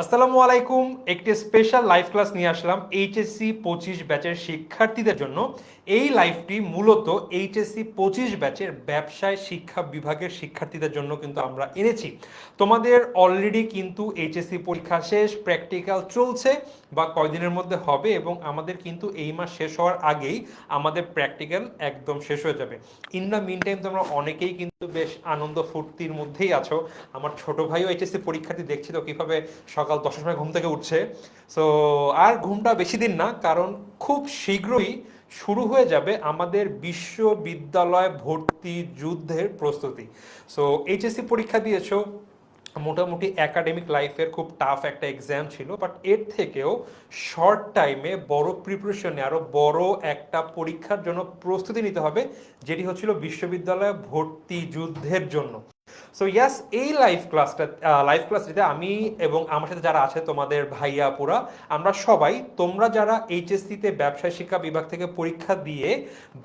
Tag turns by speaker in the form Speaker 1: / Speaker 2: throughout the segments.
Speaker 1: আসসালামু আলাইকুম। একটি স্পেশাল লাইভ ক্লাস নিয়ে আসলাম এইচএসসি 25 ব্যাচের শিক্ষার্থীদের জন্য। এই লাইভটি মূলত এইচএসসি 25 ব্যাচের ব্যবসায় শিক্ষা বিভাগের শিক্ষার্থীদের জন্য কিন্তু আমরা এনেছি। তোমাদের অলরেডি কিন্তু এইচএসসি পরীক্ষা শেষ, প্র্যাকটিক্যাল চলছে বা কয়দিনের মধ্যে হবে, এবং আমাদের কিন্তু এই মাস শেষ হওয়ার আগেই আমাদের প্র্যাকটিক্যাল একদম শেষ হয়ে যাবে। ইন দ্য মিন টাইম তোমরা অনেকেই কিন্তু বেশ আনন্দ ফুর্তির মধ্যেই আছো। আমার ছোট ভাইও এইচএসসি পরীক্ষার্থী, দেখছিল কিভাবে সকাল 10টার সময় ঘুম থেকে উঠছে। সো আর ঘুমটা বেশি দিন না, কারণ খুব শীঘ্রই শুরু হয়ে যাবে আমাদের বিশ্ববিদ্যালয় ভর্তি যুদ্ধের প্রস্তুতি। সো এইচএসসি পরীক্ষা দিয়েছো, মোটামুটি একাডেমিক লাইফের খুব টাফ একটা এক্সাম ছিল, বাট এর থেকেও শর্ট টাইমে বড় প্রিপারেশনে আরও বড় একটা পরীক্ষার জন্য প্রস্তুতি নিতে হবে, যেটি হচ্ছিল বিশ্ববিদ্যালয় ভর্তি যুদ্ধের জন্য। সো ইয়াস, এই লাইভ ক্লাসটিতে আমি এবং আমার সাথে যারা আছে তোমাদের ভাইয়া আপুরা, আমরা সবাই, তোমরা যারা এইচএসসিতে ব্যবসায় শিক্ষা বিভাগ থেকে পরীক্ষা দিয়ে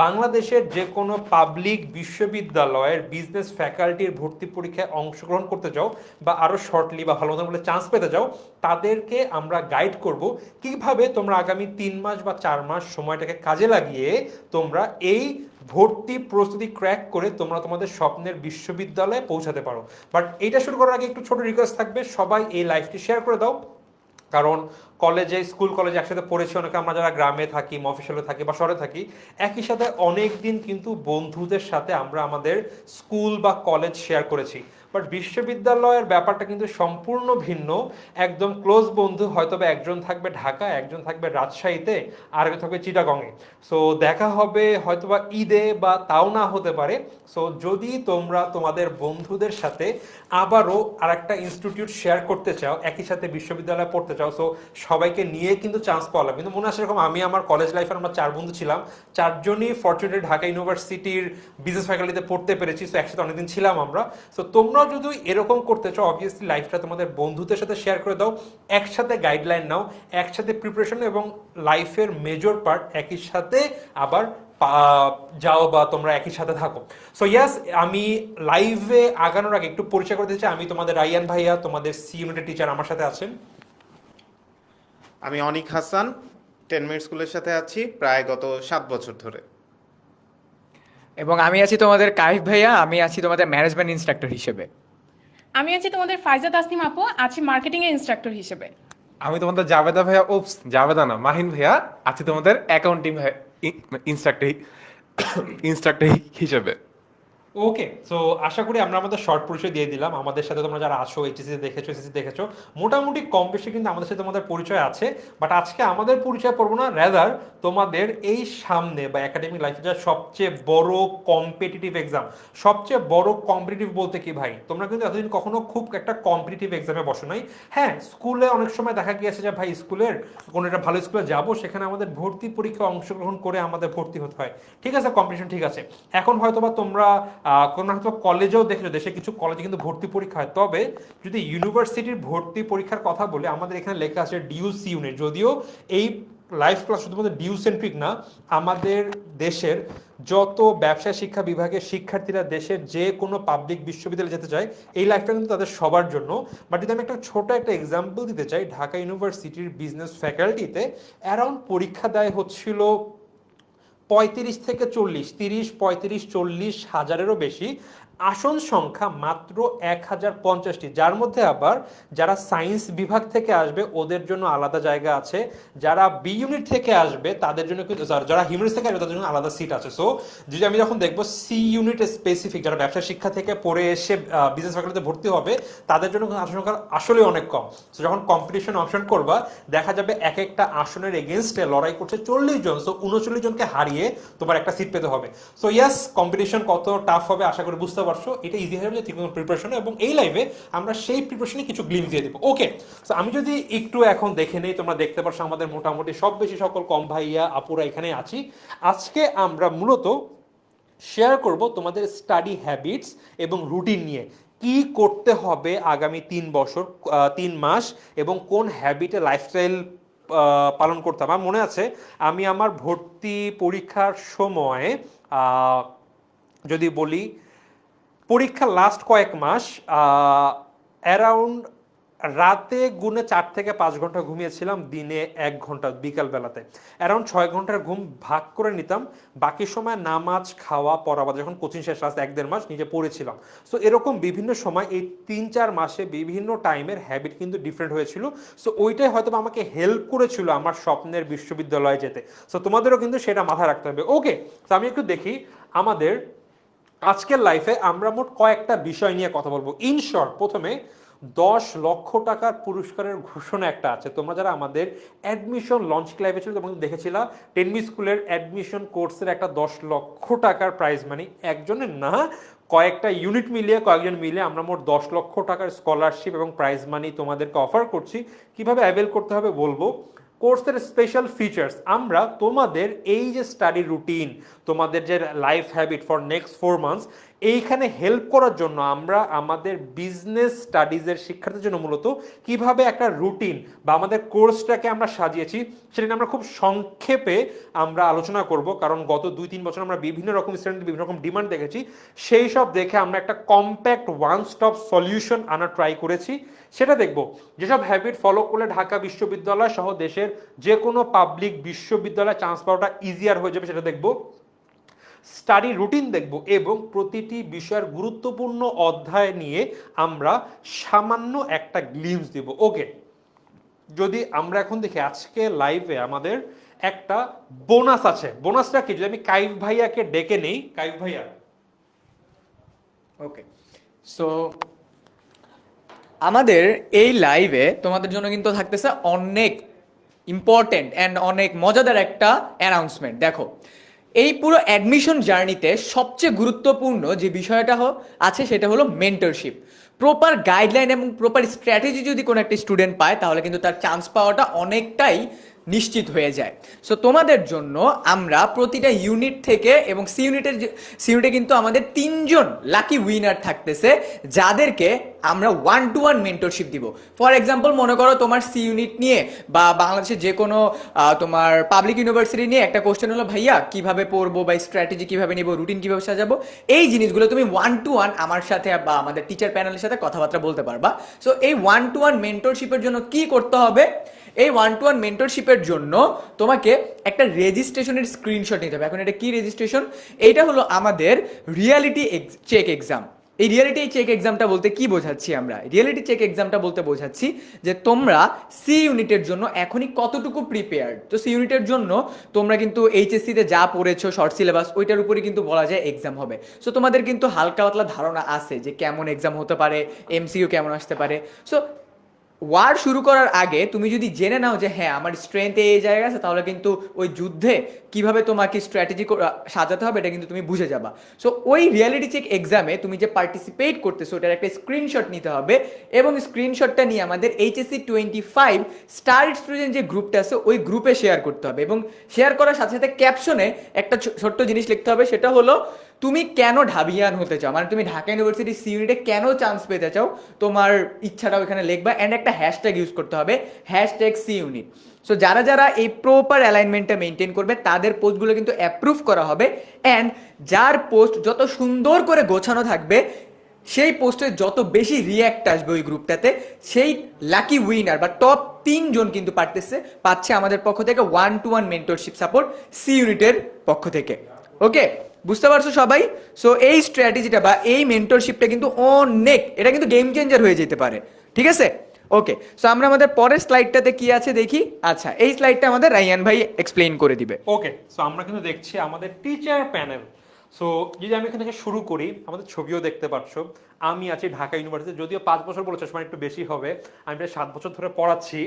Speaker 1: বাংলাদেশের যে কোনো পাবলিক বিশ্ববিদ্যালয়ের বিজনেস ফ্যাকাল্টির ভর্তি পরীক্ষায় অংশগ্রহণ করতে চাও বা আরও শর্টলি বা ভালো মতন বলে চান্স পেতে চাও, তাদেরকে আমরা গাইড করব কিভাবে তোমরা আগামী 3 মাস বা 4 মাস সময়টাকে কাজে লাগিয়ে তোমরা এই ভর্তি প্রস্তুতি ক্র্যাক করে তোমরা তোমাদের স্বপ্নের বিশ্ববিদ্যালয়ে পৌঁছাতে পারো। বাট এইটা শুরু করার আগে একটু ছোট রিকোয়েস্ট থাকবে, সবাই এই লাইভটি শেয়ার করে দাও। কারণ স্কুল কলেজে একসাথে পড়েছি অনেকে, আমরা যারা গ্রামে থাকি, মফস্বলে থাকি বা শহরে থাকি, একই সাথে অনেক দিন কিন্তু বন্ধুদের সাথে আমরা আমাদের স্কুল বা কলেজ শেয়ার করেছি। বাট বিশ্ববিদ্যালয়ের ব্যাপারটা কিন্তু সম্পূর্ণ ভিন্ন। একদম ক্লোজ বন্ধু হয়তো বা একজন থাকবে ঢাকা, একজন থাকবে রাজশাহীতে, আর একজন থাকবে চিটাগংয়ে। সো দেখা হবে হয়তো বা ঈদে, বা তাও না হতে পারে। সো যদি তোমরা তোমাদের বন্ধুদের সাথে আবারও আরেকটা ইনস্টিটিউট শেয়ার করতে চাও, একই সাথে বিশ্ববিদ্যালয়ে পড়তে চাও, সো সবাইকে নিয়ে কিন্তু চান্স পাওয়া লাগবে। কিন্তু মনে আসে এরকম, আমি আমার কলেজ লাইফে আমরা 4 বন্ধু ছিলাম, 4জনই ফরচুনেটলি ঢাকা ইউনিভার্সিটির বিজনেস ফ্যাকাল্টিতে পড়তে পেরেছি। সো একসাথে অনেকদিন ছিলাম আমরা। সো তোমরা যদি এরকম করতে চাও, অবভিয়াসলি লাইফটা তোমাদের বন্ধুদের সাথে শেয়ার করে দাও, একসাথে গাইডলাইন নাও, একসাথে প্রিপারেশন এবং লাইফের মেজর পার্ট একই সাথে আবার যাও বা তোমরা একই সাথে থাকো। সো ইয়াস, আমি লাইভে আগানোর আগে একটু পরিচয় করতে চাই। আমি তোমাদের রাইয়ান ভাইয়া, তোমাদের সি ইউনিটের টিচার, আমার সাথে আছেন।
Speaker 2: আমি অনিক হাসান, 10 মিনিট স্কুলের সাথে আছি প্রায় গত 7 বছর ধরে।
Speaker 3: এবং আমি আছি তোমাদের কাইফ ভাইয়া, আমি আছি তোমাদের ম্যানেজমেন্ট ইনস্ট্রাক্টর হিসেবে।
Speaker 4: আমি আছি তোমাদের ফাইজা তাসনিম আপু, আছি মার্কেটিং এর ইনস্ট্রাক্টর হিসেবে।
Speaker 5: আমি তোমাদের জাবেদা ভাইয়া, জাবেদা না, মাহিন ভাইয়া, আছি তোমাদের অ্যাকাউন্টিং ইনস্ট্রাক্টর ইনস্ট্রাক্টর হিসেবে।
Speaker 1: ওকে, সো আশা করি আমরা আমাদের শর্ট পরিচয় দিয়ে দিলাম। আমাদের সাথে তোমরা যারা আসো, এইচএসসি দেখেছো, এসএসসি দেখেছো, মোটামুটি কম বেশি কিন্তু আমাদের সাথে তোমাদের পরিচয় আছে। বাট আজকে আমাদের পরিচয় পড়বো না, রেদার তোমাদের এই সামনে বা একাডেমিক লাইফে যা সবচেয়ে বড় কম্পিটিটিভ এক্সাম। সবচেয়ে বড় কম্পিটিটিভ বলতে কি ভাই, তোমরা কিন্তু এতদিন কখনো খুব একটা কম্পিটিটিভ এক্সামে বসো নাই। হ্যাঁ, স্কুলে অনেক সময় দেখা গিয়েছে যে ভাই স্কুলের কোনো একটা ভালো স্কুলে যাব, সেখানে আমাদের ভর্তি পরীক্ষায় অংশগ্রহণ করে আমাদের ভর্তি হতে হয়। ঠিক আছে, কম্পিটিশন ঠিক আছে। এখন হয়তো বা তোমরা কোনো হয়তো কলেজেও দেখেছো, দেশে কিছু কলেজে কিন্তু ভর্তি পরীক্ষা হয়। তবে যদি ইউনিভার্সিটির ভর্তি পরীক্ষার কথা বলে, আমাদের এখানে লেখা আছে ডিউসি ইউনিট। যদিও এই লাইভ ক্লাস শুধুমাত্র ডিউ সেন্ট্রিক না, আমাদের দেশের যত ব্যবসায় শিক্ষা বিভাগের শিক্ষার্থীরা দেশের যে কোনো পাবলিক বিশ্ববিদ্যালয়ে যেতে চায়, এই লাইফটা কিন্তু তাদের সবার জন্য। বাট যদি আমি একটা ছোট একটা এক্সাম্পল দিতে চাই, ঢাকা ইউনিভার্সিটির বিজনেস ফ্যাকাল্টিতে অ্যারাউন্ড পরীক্ষা দেয় হচ্ছিল 35 থেকে 40 বেশি, আসন সংখ্যা মাত্র 1050টি, যার মধ্যে আবার যারা সায়েন্স বিভাগ থেকে আসবে ওদের জন্য আলাদা জায়গা আছে, যারা বি ইউনিট থেকে আসবে তাদের জন্য কিন্তু, যারা হিউম্যানিটিস থেকে আসবে তাদের জন্য আলাদা সিট আছে। সো যদি আমি যখন দেখবো সি ইউনিট স্পেসিফিক যারা ব্যবসা শিক্ষা থেকে পড়ে এসে বিজনেস ফ্যাকাল্টিতে ভর্তি হবে, তাদের জন্য আসন সংখ্যা আসলে অনেক কম। সো যখন কম্পিটিশন অপশন করবা, দেখা যাবে এক একটা আসনের এগেনস্টে লড়াই করছে 40 জন। সো 39 জনকে হারিয়ে তোমার একটা সিট পেতে হবে। সো ইয়াস, কম্পিটিশন কত টাফ হবে আশা করি বুঝতে পারছো। এটা ইজি হয়ে যাবে ঠিক মতো প্রিপারেশন, এবং এই লাইভে আমরা সেই প্রিপারেশনে কিছু গ্লিমস দিয়ে দেবো। ওকে, সো আমি যদি একটু এখন দেখে নেই, তোমরা দেখতে পারছো আমাদের মোটামুটি সব বেশি সকল কম ভাইয়া আপুরা এখানে আছি। আজকে আমরা মূলত শেয়ার করব তোমাদের স্টাডি হ্যাবিটস এবং রুটিন নিয়ে, কি করতে হবে আগামী 3 বছর, 3 মাস, এবং কোন হ্যাবিটে লাইফস্টাইল পালন করতে হবে। আমার মনে আছে আমি আমার ভর্তি পরীক্ষার সময়, যদি বলি পরীক্ষার লাস্ট কয়েক মাস, অ্যারাউন্ড রাতে গুনে 4 থেকে 5 ঘন্টা ঘুমিয়েছিলাম, দিনে 1 ঘন্টা বিকাল বেলাতে। অ্যারাউন্ড 6 ঘন্টার ঘুম ভাগ করে নিতাম, বাকি সময় নামাজ খাওয়া পড়া বা যখন কোচিং শেষ লাস্ট 1-1.5 মাস নিজে পড়েছিলাম। সো এরকম বিভিন্ন সময় এই 3-4 মাসে বিভিন্ন টাইমের হ্যাবিট কিন্তু ডিফারেন্ট হয়েছিল। সো ওইটাই হয়তো আমাকে হেল্প করেছিল আমার স্বপ্নের বিশ্ববিদ্যালয়ে যেতে। সো তোমাদেরও কিন্তু সেটা মাথায় রাখতে হবে। ওকে, তো আমি একটু দেখি আমাদের আজকের লাইফে আমরা মোট কয়েকটা বিষয় নিয়ে কথা বলবো। ইন শর্ট, প্রথমে 10 লক্ষ টাকার পুরস্কারের ঘোষণা একটা আছে। তোমরা যারা আমাদের অ্যাডমিশন লঞ্চ লাইভে ছিল তোমরা দেখেছিলা টেনমি স্কুলের অ্যাডমিশন কোর্সের একটা 10 লক্ষ টাকার প্রাইজ মানি, একজনের না কয়েকটা ইউনিট মিলিয়ে কয়েকজন মিলিয়ে আমরা মোট 10 লক্ষ টাকার স্কলারশিপ এবং প্রাইজ মানি তোমাদেরকে অফার করছি। কিভাবে অ্যাভেল করতে হবে বলবো। কোর্সের স্পেশাল ফিচার্স, আমরা তোমাদের এই যে স্টাডি রুটিন, তোমাদের যে life habit for next 4 months, এইখানে হেল্প করার জন্য আমরা আমাদের বিজনেস স্টাডিজের শিক্ষার্থীর জন্য মূলত কিভাবে একটা রুটিন বা আমাদের কোর্সটাকে আমরা সাজিয়েছি সেটা নিয়ে আমরা খুব সংক্ষেপে আমরা আলোচনা করব। কারণ গত 2-3 বছর আমরা বিভিন্ন রকম স্টুডেন্টের বিভিন্ন রকম ডিমান্ড দেখেছি, সেই সব দেখে আমরা একটা কম্প্যাক্ট ওয়ান স্টপ সলিউশন আনার ট্রাই করেছি। সেটা দেখব যেসব হ্যাবিট ফলো করলে ঢাকা বিশ্ববিদ্যালয় সহ দেশের যে কোনো পাবলিক বিশ্ববিদ্যালয়ে চান্স পাওয়াটা ইজিয়ার হয়ে যাবে সেটা দেখব। স্টাডি রুটিন দেখব এবং প্রতিটি বিষয়ের গুরুত্বপূর্ণ অধ্যায় নিয়ে আমরা সামান্য একটা গ্লিমস দেব। ওকে, যদি আমরা এখন দেখি আজকে লাইভে আমাদের একটা বোনাস আছে। বোনাসটা কি, যদি আমি কাইফ ভাইয়াকে ডেকে নেই। কাইফ ভাইয়া,
Speaker 3: ওকে, সো আমাদের এই লাইভে তোমাদের জন্য কিন্তু থাকতেছে অনেক ইম্পর্টেন্ট অ্যান্ড অনেক মজাদার একটা অ্যানাউন্সমেন্ট। দেখো, এই পুরো অ্যাডমিশন জার্নিতে সবচেয়ে গুরুত্বপূর্ণ যে বিষয়টা আছে সেটা হলো মেন্টরশিপ। প্রপার গাইডলাইন এবং প্রপার স্ট্র্যাটেজি যদি কোনো একটা স্টুডেন্ট পায় তাহলে কিন্তু তার চান্স পাওয়াটা অনেকটাই নিশ্চিত হয়ে যায়। সো তোমাদের জন্য আমরা প্রতিটা ইউনিট থেকে এবং সি ইউনিটে কিন্তু আমাদের 3 জন লাকি উইনার থাকতেছে যাদেরকে আমরা 1-to-1 মেন্টরশিপ দিব। ফর এক্সাম্পল, মনে করো তোমার সি ইউনিট নিয়ে বা বাংলাদেশের যে কোনো তোমার পাবলিক ইউনিভার্সিটি নিয়ে একটা কোশ্চেন হলো, ভাইয়া কিভাবে পড়বো বা স্ট্র্যাটেজি কিভাবে নিব, রুটিন কিভাবে সাজাবো, এই জিনিসগুলো তুমি 1-to-1 আমার সাথে বা আমাদের টিচার প্যানেলের সাথে কথাবার্তা বলতে পারবা। সো এই 1-to-1 মেন্টরশিপের জন্য কি করতে হবে? এই 1-to-1 মেন্টরশিপের জন্য তোমাকে একটা রেজিস্ট্রেশনের স্ক্রিনশট নিতে হবে। এখন এটা কি রেজিস্ট্রেশন? এইটা হলো আমাদের রিয়ালিটি চেক এক্সাম। এই রিয়ালিটি চেক এক্সামটা বলতে কি বোঝাচ্ছি আমরা? রিয়ালিটি চেক এক্সামটা বলতে বোঝাচ্ছি যে তোমরা সি ইউনিটের জন্য এখনই কতটুকু প্রিপেয়ার্ড। তো সি ইউনিটের জন্য তোমরা কিন্তু এইচএসসিতে যা পড়েছো শর্ট সিলেবাস, ওইটার উপরে কিন্তু বলা যায় এক্সাম হবে। সো তোমাদের কিন্তু হালকা পাতলা ধারণা আছে যে কেমন এক্সাম হতে পারে, এমসিইউ কেমন আসতে পারে। সো ওয়ার শুরু করার আগে তুমি যদি জেনে নাও যে হ্যাঁ আমার স্ট্রেংথ এই জায়গায় আছে, তাহলে কিন্তু ওই যুদ্ধে কিভাবে তোমাকে স্ট্র্যাটেজি সাজাতে হবে এটা কিন্তু তুমি বুঝে যাবা। সো ওই রিয়ালিটি চেক এক্সামে তুমি যে পার্টিসিপেট করতেছো ওটার একটা স্ক্রিনশট নিতে হবে এবং স্ক্রিনশটটা নিয়ে আমাদের এইচএসসি 25 স্টার স্টুডেন্ট যে গ্রুপটা আছে ওই গ্রুপে শেয়ার করতে হবে এবং শেয়ার করার সাথে সাথে ক্যাপশনে একটা ছোট্ট জিনিস লিখতে হবে, সেটা হলো তুমি কেন ঢাবিয়ান হতে চাও, মানে তুমি ঢাকা ইউনিভার্সিটি সি ইউনিটে কেন চান্স পেতে চাও, তোমার ইচ্ছাটাও এখানে লিখবা অ্যান্ড একটা হ্যাশট্যাগ ইউজ করতে হবে, হ্যাশট্যাগ সি ইউনিট। সো যারা যারা এই প্রপার অ্যালাইনমেন্টটা মেনটেন করবে তাদের পোস্টগুলো কিন্তু অ্যাপ্রুভ করা হবে অ্যান্ড যার পোস্ট যত সুন্দর করে গোছানো থাকবে সেই পোস্টে যত বেশি রিয়্যাক্ট আসবে ওই গ্রুপটাতে, সেই লাকি উইনার বা টপ 3 জন কিন্তু পাচ্ছে আমাদের পক্ষ থেকে 1-to-1 মেন্টরশিপ সাপোর্ট সি ইউনিটের পক্ষ থেকে। ওকে, বুঝতে পারছো সবাই? সো এই স্ট্র্যাটেজিটা বা এই মেন্টরশিপটা কিন্তু এটা কিন্তু গেম চেঞ্জার হয়ে যেতে পারে, ঠিক আছে? ওকে, সো আমরা আমাদের পরের স্লাইডটাতে কি আছে দেখি। আচ্ছা, এই স্লাইডটা আমাদের রাইয়ান ভাই এক্সপ্লেইন করে দিবে।
Speaker 1: ওকে, সো আমরা কিন্তু দেখছি আমাদের টিচার প্যানেল। সো যদি আমি এখান থেকে শুরু করি, আমাদের ছবিও দেখতে পাচ্ছ। আমি আছি ঢাকা ইউনিভার্সিটি, যদিও 5 বছর বলেছে, মানে একটু বেশি হবে, আমি প্রায় 7 বছর ধরে পড়াচ্ছি।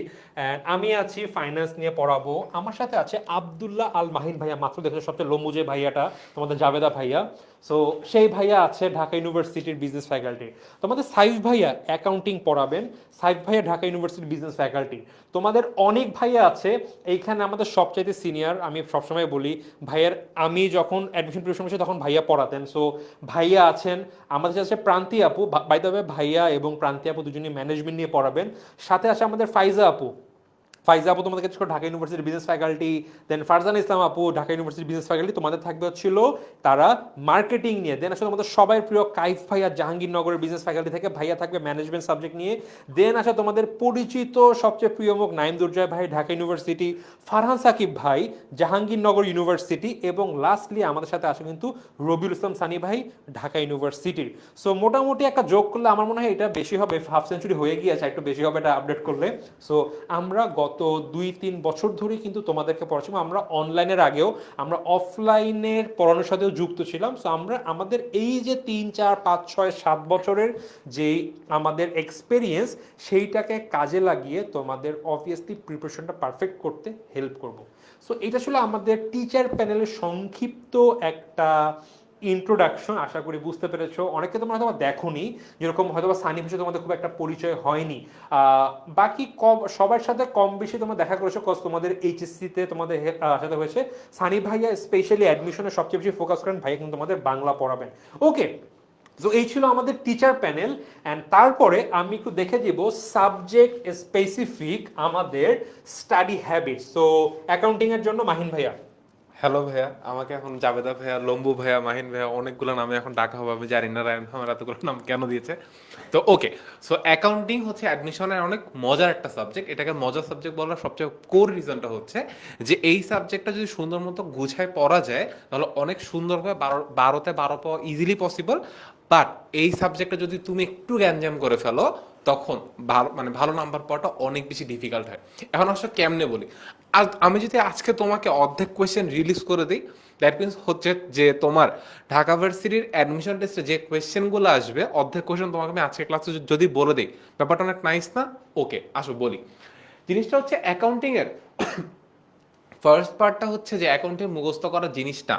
Speaker 1: আমি আছি ফাইন্যান্স নিয়ে পড়াবো। আমার সাথে আছে আব্দুল্লাহ আল মাহিন ভাইয়া, মাত্র দেখেছো সবচেয়ে লম্বু যে ভাইয়াটা, তোমাদের জাবেদা ভাইয়া। সো সেই ভাইয়া আছে ঢাকা ইউনিভার্সিটির বিজনেস ফ্যাকাল্টি। তোমাদের সাইফ ভাইয়া অ্যাকাউন্টিং পড়াবেন, সাইফ ভাইয়া ঢাকা ইউনিভার্সিটির বিজনেস ফ্যাকাল্টি। তোমাদের অনেক ভাইয়া আছে, এইখানে আমাদের সবচাইতে সিনিয়র, আমি সবসময় বলি ভাইয়ার, আমি যখন অ্যাডমিশন প্রিপারেশন করছি তখন ভাইয়া পড়াতেন। সো ভাইয়া আছেন, আমাদের সাথে প্রান্তি আপু, বাই দ্য ওয়ে ভাইয়া এবং প্রান্তি আপু দুজনই ম্যানেজমেন্ট নিয়ে পড়াবেন। সাথে আছে আমাদের ফাইজা আপু, ফাইজা আপু তোমাদের কাছে ঢাকা ইউনিভার্সিটির বিজনেস ফ্যাকাল্টি, দেন ফারজান ইসলাম আপু ঢাকা ইউনিভার্সিটির বিজনেস ফ্যাকাল্টি, তোমাদের থাকবে হচ্ছিল তারা মার্কেটিং নিয়ে। দেন আসলে তোমাদের সবাই প্রিয় কাইফ ভাইয়া জাহাঙ্গীরনগরের বিজনেস ফ্যাকাল্টি থেকে, ভাইয়া থাকবে ম্যানেজমেন্ট সাবজেক্ট নিয়ে। দেন আসলে তোমাদের পরিচিত সবচেয়ে প্রিয় মুখ নাইম দুর্জয় ভাই ঢাকা ইউনিভার্সিটি, ফারহান সাকিব ভাই জাহাঙ্গীরনগর ইউনিভার্সিটি, এবং লাস্টলি আমাদের সাথে আসে কিন্তু রবিউল ইসলাম সানি ভাই ঢাকা ইউনিভার্সিটির। সো মোটামুটি একটা যোগ করলে আমার মনে হয় এটা বেশি হবে, হাফ সেঞ্চুরি হয়ে গিয়েছে, একটু বেশি হবে এটা আপডেট করলে। সো আমরা গত 2-3 বছর ধরেই কিন্তু তোমাদেরকে পড়াচ্ছি। আমরা অনলাইনের আগেও আমরা অফলাইনের পড়ানোর সাথেও যুক্ত ছিলাম। সো আমরা আমাদের এই যে 3-4-5-6-7 বছরের যেই আমাদের এক্সপেরিয়েন্স, সেইটাকে কাজে লাগিয়ে তোমাদের অবভিয়াসলি প্রিপারেশনটা পারফেক্ট করতে হেল্প করব। সো এটা ছিল আমাদের টিচার প্যানেলের সংক্ষিপ্ত একটা ইন্ট্রোডাকশন। আশা করি বুঝতে পেরেছো। অনেকে তোমরা হয়তো দেখোনি, যেরকম হয়তো সানি ভাইয়ের তোমাদের খুব একটা পরিচয় হয়নি, বাকি সবার সাথে কম বেশি তোমরা দেখা করেছো, কজ তোমাদের এইচএসসিতে তোমাদের সাথে হয়েছে। সানি ভাইয়া স্পেশালি অ্যাডমিশনে সবচেয়ে বেশি ফোকাস করেন, ভাইয়া কিন্তু তোমাদের বাংলা পড়াবেন। ওকে, তো এই ছিল আমাদের টিচার প্যানেল। অ্যান্ড তারপরে আমি একটু দেখে দিব সাবজেক্ট স্পেসিফিক আমাদের স্টাডি হ্যাবিট। সো অ্যাকাউন্টিংয়ের জন্য মাহিন ভাইয়া।
Speaker 5: হ্যালো ভাইয়া, আমাকে এখন জাবেদা ভাইয়া, লম্বু ভাইয়া, মাহিন ভাইয়া অনেকগুলো নামে এখন ডাকা হবে, আমি জানি না রায়ন আমার এতগুলো নাম কেন দিয়েছে। তো ওকে, সো অ্যাকাউন্টিং হচ্ছে অ্যাডমিশনের অনেক মজার একটা সাবজেক্ট। এটাকে মজার সাবজেক্ট বলার সবচেয়ে কোর রিজনটা হচ্ছে যে এই সাবজেক্টটা যদি সুন্দর মতো গুছায় পড়া যায় তাহলে অনেক সুন্দরভাবে 12তে 12 পাওয়া ইজিলি পসিবল। বাট এই সাবজেক্টটা যদি তুমি একটু গ্যাঞ্জাম করে ফেলো তখন ভালো নাম্বার পাওয়াটা অনেক বেশি ডিফিকাল্ট হয়। এখন আসলে কেমনে বলি, আর আমি যদি আজকে তোমাকে অর্ধেক কোয়েশ্চেন রিলিজ করে দিই, দ্যাট মিনস হচ্ছে যে তোমার ঢাকা ভার্সিটির অ্যাডমিশন টেস্টে যে কোয়েশ্চেনগুলো আসবে অর্ধেক কোয়েশ্চেন তোমাকে আমি আজকে ক্লাসে যদি বলে দিই, ব্যাপারটা অনেক নাইস না? ওকে, আসো বলি। জিনিসটা হচ্ছে অ্যাকাউন্টিং এর ফার্স্ট পার্টটা হচ্ছে যে অ্যাকাউন্টিং মুখস্থ করার জিনিসটা।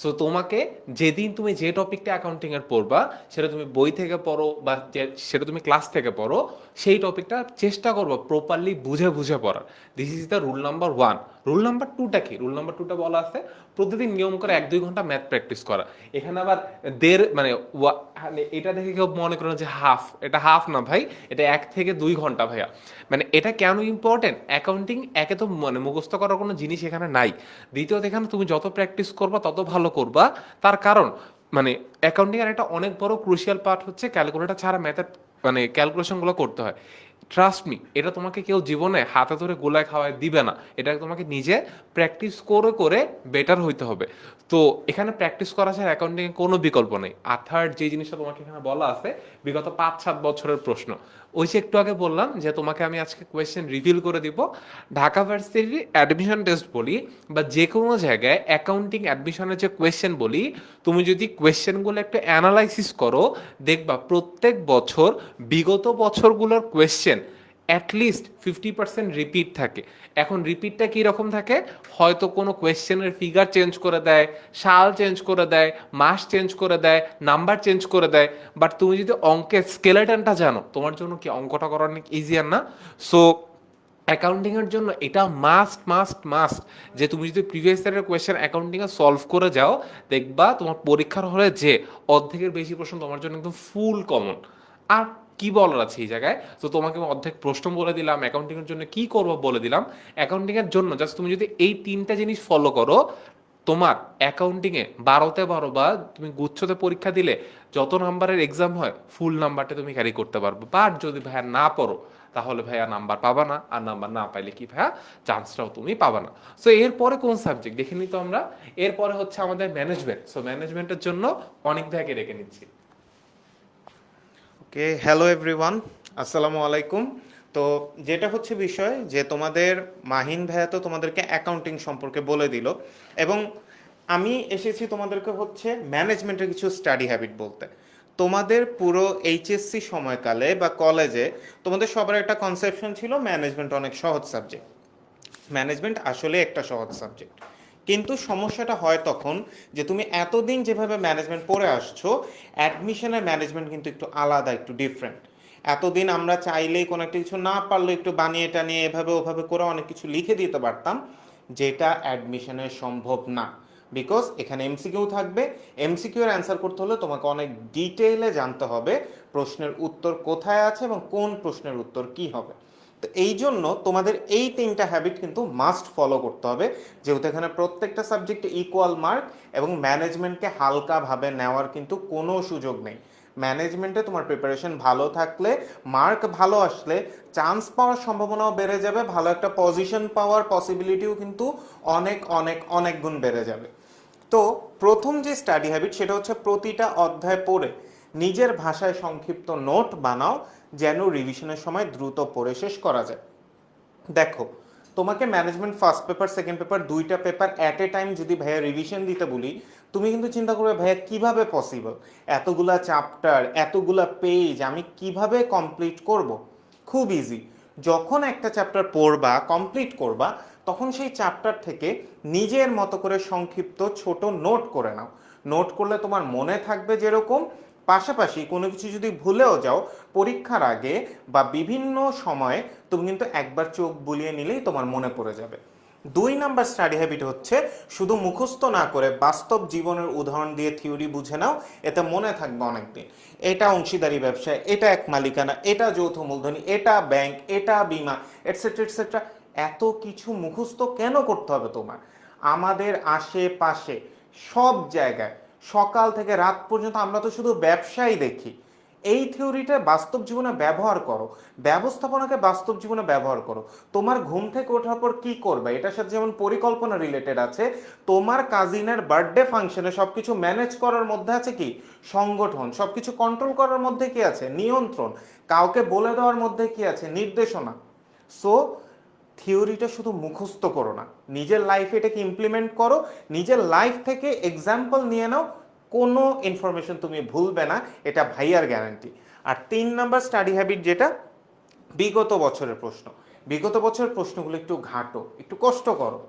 Speaker 5: সো তোমাকে যেদিন তুমি যে টপিকটা অ্যাকাউন্টিং এর পড়বা, সেটা তুমি বই থেকে পড়ো বা সেটা তুমি ক্লাস থেকে পড়ো, সেই টপিকটা চেষ্টা করবো প্রপারলি বুঝে বুঝে পড়ার। This is the rule number 1। Rule number 2টা কি? রুল নাম্বার 2টা বলা আছে প্রতিদিন নিয়ম করে 1-2 ঘন্টা ম্যাথ প্র্যাকটিস করা। এখানে আবার এটা দেখে কেউ মনে করেন যে হাফ, এটা হাফ না ভাই, এটা 1 থেকে 2 ঘন্টা ভাইয়া। মানে এটা কেন ইম্পর্টেন্ট? অ্যাকাউন্টিং একে তো মুখস্থ করার কোনো জিনিস এখানে নাই, দ্বিতীয়ত এখানে তুমি যত প্র্যাকটিস করবা তত ভালো করবা। তার কারণ অ্যাকাউন্টিং এর একটা অনেক বড় ক্রুশিয়াল পার্ট হচ্ছে ক্যালকুলেটর ছাড়া ম্যাথের ক্যালকুলেশনগুলো করতে হয়। ট্রাস্ট মি, এটা তোমাকে কেউ জীবনে হাতে ধরে গোলায় খাওয়ায় দিবে না, এটা তোমাকে নিজে প্র্যাকটিস করে করে বেটার হইতে হবে। তো এখানে প্র্যাকটিস করা ছাড়া অ্যাকাউন্টিং এর কোনো বিকল্প নেই। আর থার্ড যে জিনিসটা তোমাকে এখানে বলা আছে, বিগত 5-7 বছরের প্রশ্ন। ওই যে একটু আগে বললাম যে তোমাকে আমি আজকে কোয়েশ্চেন রিভিল করে দিব। ঢাকা ভার্সিটির অ্যাডমিশন টেস্ট বলি বা যে কোনো জায়গায় অ্যাকাউন্টিং অ্যাডমিশনের যে কোয়েশ্চেন বলি, তুমি যদি কোয়েশ্চেনগুলো একটু অ্যানালাইসিস করো, দেখবা প্রত্যেক বছর বিগত বছরগুলোর কোয়েশ্চেন অ্যাটলিস্ট 50% রিপিট থাকে। এখন রিপিটটা কী রকম থাকে? হয়তো কোনো কোয়েশ্চেনের ফিগার চেঞ্জ করে দেয়, সাল চেঞ্জ করে দেয়, মাস চেঞ্জ করে দেয়, নাম্বার চেঞ্জ করে দেয়। বাট তুমি যদি অঙ্কের স্কেলেটনটা জানো, তোমার জন্য কি অঙ্কটা করা অনেক ইজিয়ার না? সো অ্যাকাউন্টিং এর জন্য এটা মাস্ট মাস্ট মাস্ট যে তুমি যদি প্রিভিয়াস ইয়ারের কোয়েশ্চেন অ্যাকাউন্টিং এ সলভ করে যাও, দেখবা তোমার পরীক্ষার হলে যে অর্ধেকের বেশি প্রশ্ন তোমার জন্য একদম ফুল কমন। আর কি বলার আছে এই জায়গায়? তো তোমাকে আমি অর্ধেক প্রশ্ন বলে দিলাম, অ্যাকাউন্টিং এর জন্য কি করবো বলে দিলাম। অ্যাকাউন্টিং এর জন্য জাস্ট তুমি যদি এই 3টা জিনিস ফলো করো, তোমার অ্যাকাউন্টিং এ 12তে 12 বা তুমি গুচ্ছতে পরীক্ষা দিলে যত নাম্বারের এক্সাম হয় ফুল নাম্বারটা তুমি ক্যারি করতে পারবে। বাট যদি ভাইয়া না পড়ো তাহলে ভাইয়া নাম্বার পাবা না, আর নাম্বার না পাইলে কি ভাইয়া চান্সটাও তুমি পাবা না। সো এরপরে কোন সাবজেক্ট দেখে নিই তো আমরা। এরপরে হচ্ছে আমাদের ম্যানেজমেন্ট। সো ম্যানেজমেন্টের জন্য অনেক ভাইকে রেখে নিচ্ছি।
Speaker 2: ওকে, হ্যালো এভরিওয়ান, আসসালামু আলাইকুম। তো যেটা হচ্ছে বিষয় যে তোমাদের মাহিন ভাইয়া তো তোমাদেরকে অ্যাকাউন্টিং সম্পর্কে বলে দিল, এবং আমি এসেছি তোমাদেরকে হচ্ছে ম্যানেজমেন্টের কিছু স্টাডি হ্যাবিট বলতে। তোমাদের পুরো এইচএসসি সময়কালে বা কলেজে তোমাদের সবার একটা কনসেপশন ছিল ম্যানেজমেন্ট অনেক সহজ সাবজেক্ট। ম্যানেজমেন্ট আসলে একটা সহজ সাবজেক্ট, কিন্তু সমস্যাটা হয় তখন যে তুমি এতদিন যেভাবে ম্যানেজমেন্ট পড়ে আসছো, অ্যাডমিশনের ম্যানেজমেন্ট কিন্তু একটু আলাদা, একটু ডিফারেন্ট। এতদিন আমরা চাইলেই কোনো একটা কিছু না পারলে একটু বানিয়ে টানিয়ে এভাবে ওভাবে করে অনেক কিছু লিখে দিতে পারতাম, যেটা অ্যাডমিশনে সম্ভব না। বিকজ এখানে এমসিকিউ থাকবে, এমসিকিউ এর অ্যান্সার করতে হলে তোমাকে অনেক ডিটেইলে জানতে হবে প্রশ্নের উত্তর কোথায় আছে এবং কোন প্রশ্নের উত্তর কি হবে। তো এই জন্য তোমাদের এই 3টা হ্যাবিট কিন্তু মাস্ট ফলো করতে হবে, যেহেতু এখানে প্রত্যেকটা সাবজেক্টে ইকুয়াল মার্ক এবং ম্যানেজমেন্টকে হালকাভাবে নেওয়ার কিন্তু কোনো সুযোগ নেই। ম্যানেজমেন্টে তোমার প্রিপারেশন ভালো থাকলে, মার্ক ভালো আসলে চান্স পাওয়ার সম্ভাবনাও বেড়ে যাবে, ভালো একটা পজিশন পাওয়ার পসিবিলিটিও কিন্তু অনেক অনেক অনেক গুণ বেড়ে যাবে। তো প্রথম যে স্টাডি হ্যাবিট সেটা হচ্ছে প্রতিটা অধ্যায় পড়ে নিজের ভাষায় সংক্ষিপ্ত নোট বানাও, যেন রিভিশনের সময় দ্রুত পড়ে শেষ করা যায়। দেখো, তোমাকে management first paper second paper 2টা পেপার অ্যাট এ টাইম যদি ভাইয়া রিভিশন দিতে বলি, তুমি কিন্তু চিন্তা করবে ভাইয়া কিভাবে পসিবল, এতগুলা চ্যাপ্টার এতগুলা পেজ আমি কিভাবে কমপ্লিট করব। খুব ইজি। যখন একটা চ্যাপ্টার পড়বা কমপ্লিট করবা, তখন সেই চ্যাপ্টার থেকে নিজের মতো করে সংক্ষিপ্ত ছোট নোট করে নাও। নোট করলে তোমার মনে থাকবে যেরকম, পাশাপাশি কোনো কিছু যদি ভুলেও যাও পরীক্ষার আগে বা বিভিন্ন সময়ে তুমি কিন্তু একবার চোখ বুলিয়ে নিলেই তোমার মনে পড়ে যাবে। 2 নাম্বার স্টাডি হ্যাবিট হচ্ছে শুধু মুখস্থ না করে বাস্তব জীবনের উদাহরণ দিয়ে থিওরি বুঝে নাও, এতে মনে থাকবে অনেকদিন। এটা অংশীদারি ব্যবসা, এটা এক মালিকানা, এটা যৌথ মূলধনী, এটা ব্যাংক, এটা বিমা, এটসেট্রা এটসেট্রা। এত কিছু মুখস্থ কেন করতে হবে তোমার? আমাদের আশেপাশে সব জায়গায় সকাল থেকে রাত পর্যন্ত আমরা তো শুধু ব্যবসাই দেখি। এই থিওরিটা বাস্তব জীবনে ব্যবহার করো, ব্যবস্থাপনাকে বাস্তব জীবনে ব্যবহার করো। তোমার ঘুম থেকে ওঠার পর কি করবে এটার সাথে যেমন পরিকল্পনা রিলেটেড আছে, তোমার কাজিনের বার্থডে ফাংশনে সবকিছু ম্যানেজ করার মধ্যে আছে কি সংগঠন, সবকিছু কন্ট্রোল করার মধ্যে কি আছে নিয়ন্ত্রণ, কাউকে বলে দেওয়ার মধ্যে কি আছে নির্দেশনা। সো থিওরিটা শুধু মুখস্থ করো না, নিজের লাইফে এটাকে ইমপ্লিমেন্ট করো, নিজের লাইফ থেকে এক্সাম্পল নিয়ে নাও, কোনো ইনফরমেশন তুমি ভুলবে না, এটা ভাইয়ার গ্যারান্টি। আর 3 নাম্বার স্টাডি হ্যাবিট যেটা, বিগত বছরের প্রশ্ন। বিগত বছরের প্রশ্নগুলো একটু ঘাটো, একটু কষ্ট করো।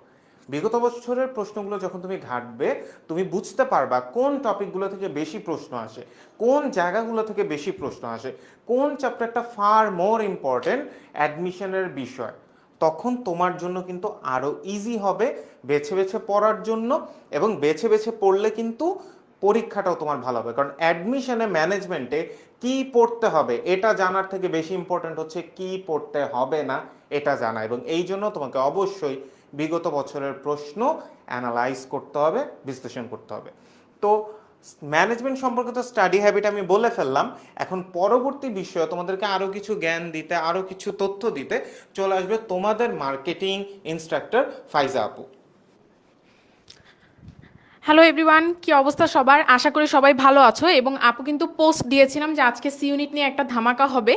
Speaker 2: বিগত বছরের প্রশ্নগুলো যখন তুমি ঘাটবে, তুমি বুঝতে পারবা কোন টপিকগুলো থেকে বেশি প্রশ্ন আসে, কোন জায়গাগুলো থেকে বেশি প্রশ্ন আসে, কোন চ্যাপ্টারটা ফার মোর ইম্পর্টেন্ট অ্যাডমিশনের বিষয়। তখন তোমার জন্য কিন্তু আরো ইজি হবে বেছে বেছে পড়ার জন্য, এবং বেছে বেছে পড়লে কিন্তু পরীক্ষাটাও তোমার ভালো হবে। কারণ অ্যাডমিশনে ম্যানেজমেন্টে কি পড়তে হবে এটা জানার থেকে বেশি ইম্পর্টেন্ট হচ্ছে কি পড়তে হবে না এটা জানা, এবং এই জন্য তোমাকে অবশ্যই বিগত বছরের প্রশ্ন অ্যানালাইজ করতে হবে, বিশ্লেষণ করতে হবে। তো ম্যানেজমেন্ট সম্পর্কিত স্টাডি হ্যাবিট আমি বলে ফেললাম। এখন পরবর্তী বিষয়ে তোমাদেরকে আরও কিছু জ্ঞান দিতে, আরও কিছু তথ্য দিতে চলে আসবে তোমাদের মার্কেটিং ইনস্ট্রাক্টর ফাইজা আপু।
Speaker 4: হ্যালো এভরিওয়ান, কি অবস্থা সবার? আশা করি সবাই ভালো আছো। এবং আপু কিন্তু পোস্ট দিয়েছিলাম যে আজকে সি ইউনিট নিয়ে একটা ধামাকা হবে।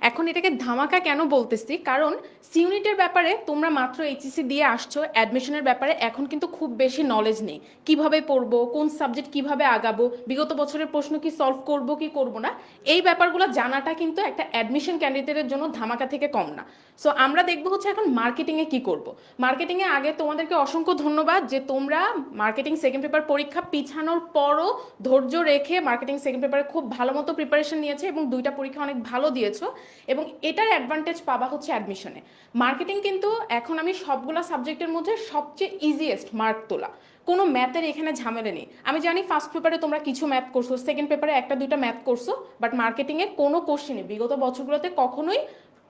Speaker 4: এখন এটাকে ধামাকা কেন বলতেছি, কারণ সি ইউনিটের ব্যাপারে তোমরা মাত্র এইচএসসি দিয়ে আসছো, অ্যাডমিশনের ব্যাপারে এখন কিন্তু খুব বেশি নলেজ নেই। কিভাবে পড়বো, কোন সাবজেক্ট কিভাবে আগাবো, বিগত বছরের প্রশ্ন কি সলভ করব কি করব না, এই ব্যাপারগুলো জানাটা কিন্তু একটা অ্যাডমিশন ক্যান্ডিডেটের জন্য ধামাকা থেকে কম না। সো আমরা দেখবো হচ্ছে এখন মার্কেটিংয়ে কি করব। মার্কেটিংয়ে আগে তোমাদেরকে অসংখ্য ধন্যবাদ যে তোমরা মার্কেটিং সেকেন্ড পেপার পরীক্ষা পিছানোর পরও ধৈর্য রেখে মার্কেটিং সেকেন্ড পেপারে খুব ভালো মতো প্রিপারেশন নিয়েছে এবং 2টা পরীক্ষা অনেক ভালো দিয়েছো, এবং এটার অ্যাডভান্টেজ পাবা হচ্ছে অ্যাডমিশনে। মার্কেটিং কিন্তু এখন আমি সবগুলো সাবজেক্টের মধ্যে সবচেয়ে ইজিয়েস্ট মার্ক তোলা, কোনো ম্যাথের এখানে ঝামেলা নেই। আমি জানি ফার্স্ট পেপারে তোমরা কিছু ম্যাথ করছো, সেকেন্ড পেপারে 1-2টা ম্যাথ করছো, বাট মার্কেটিংয়ে কোনো কোশ্চেনই বিগত বছরগুলোতে কখনোই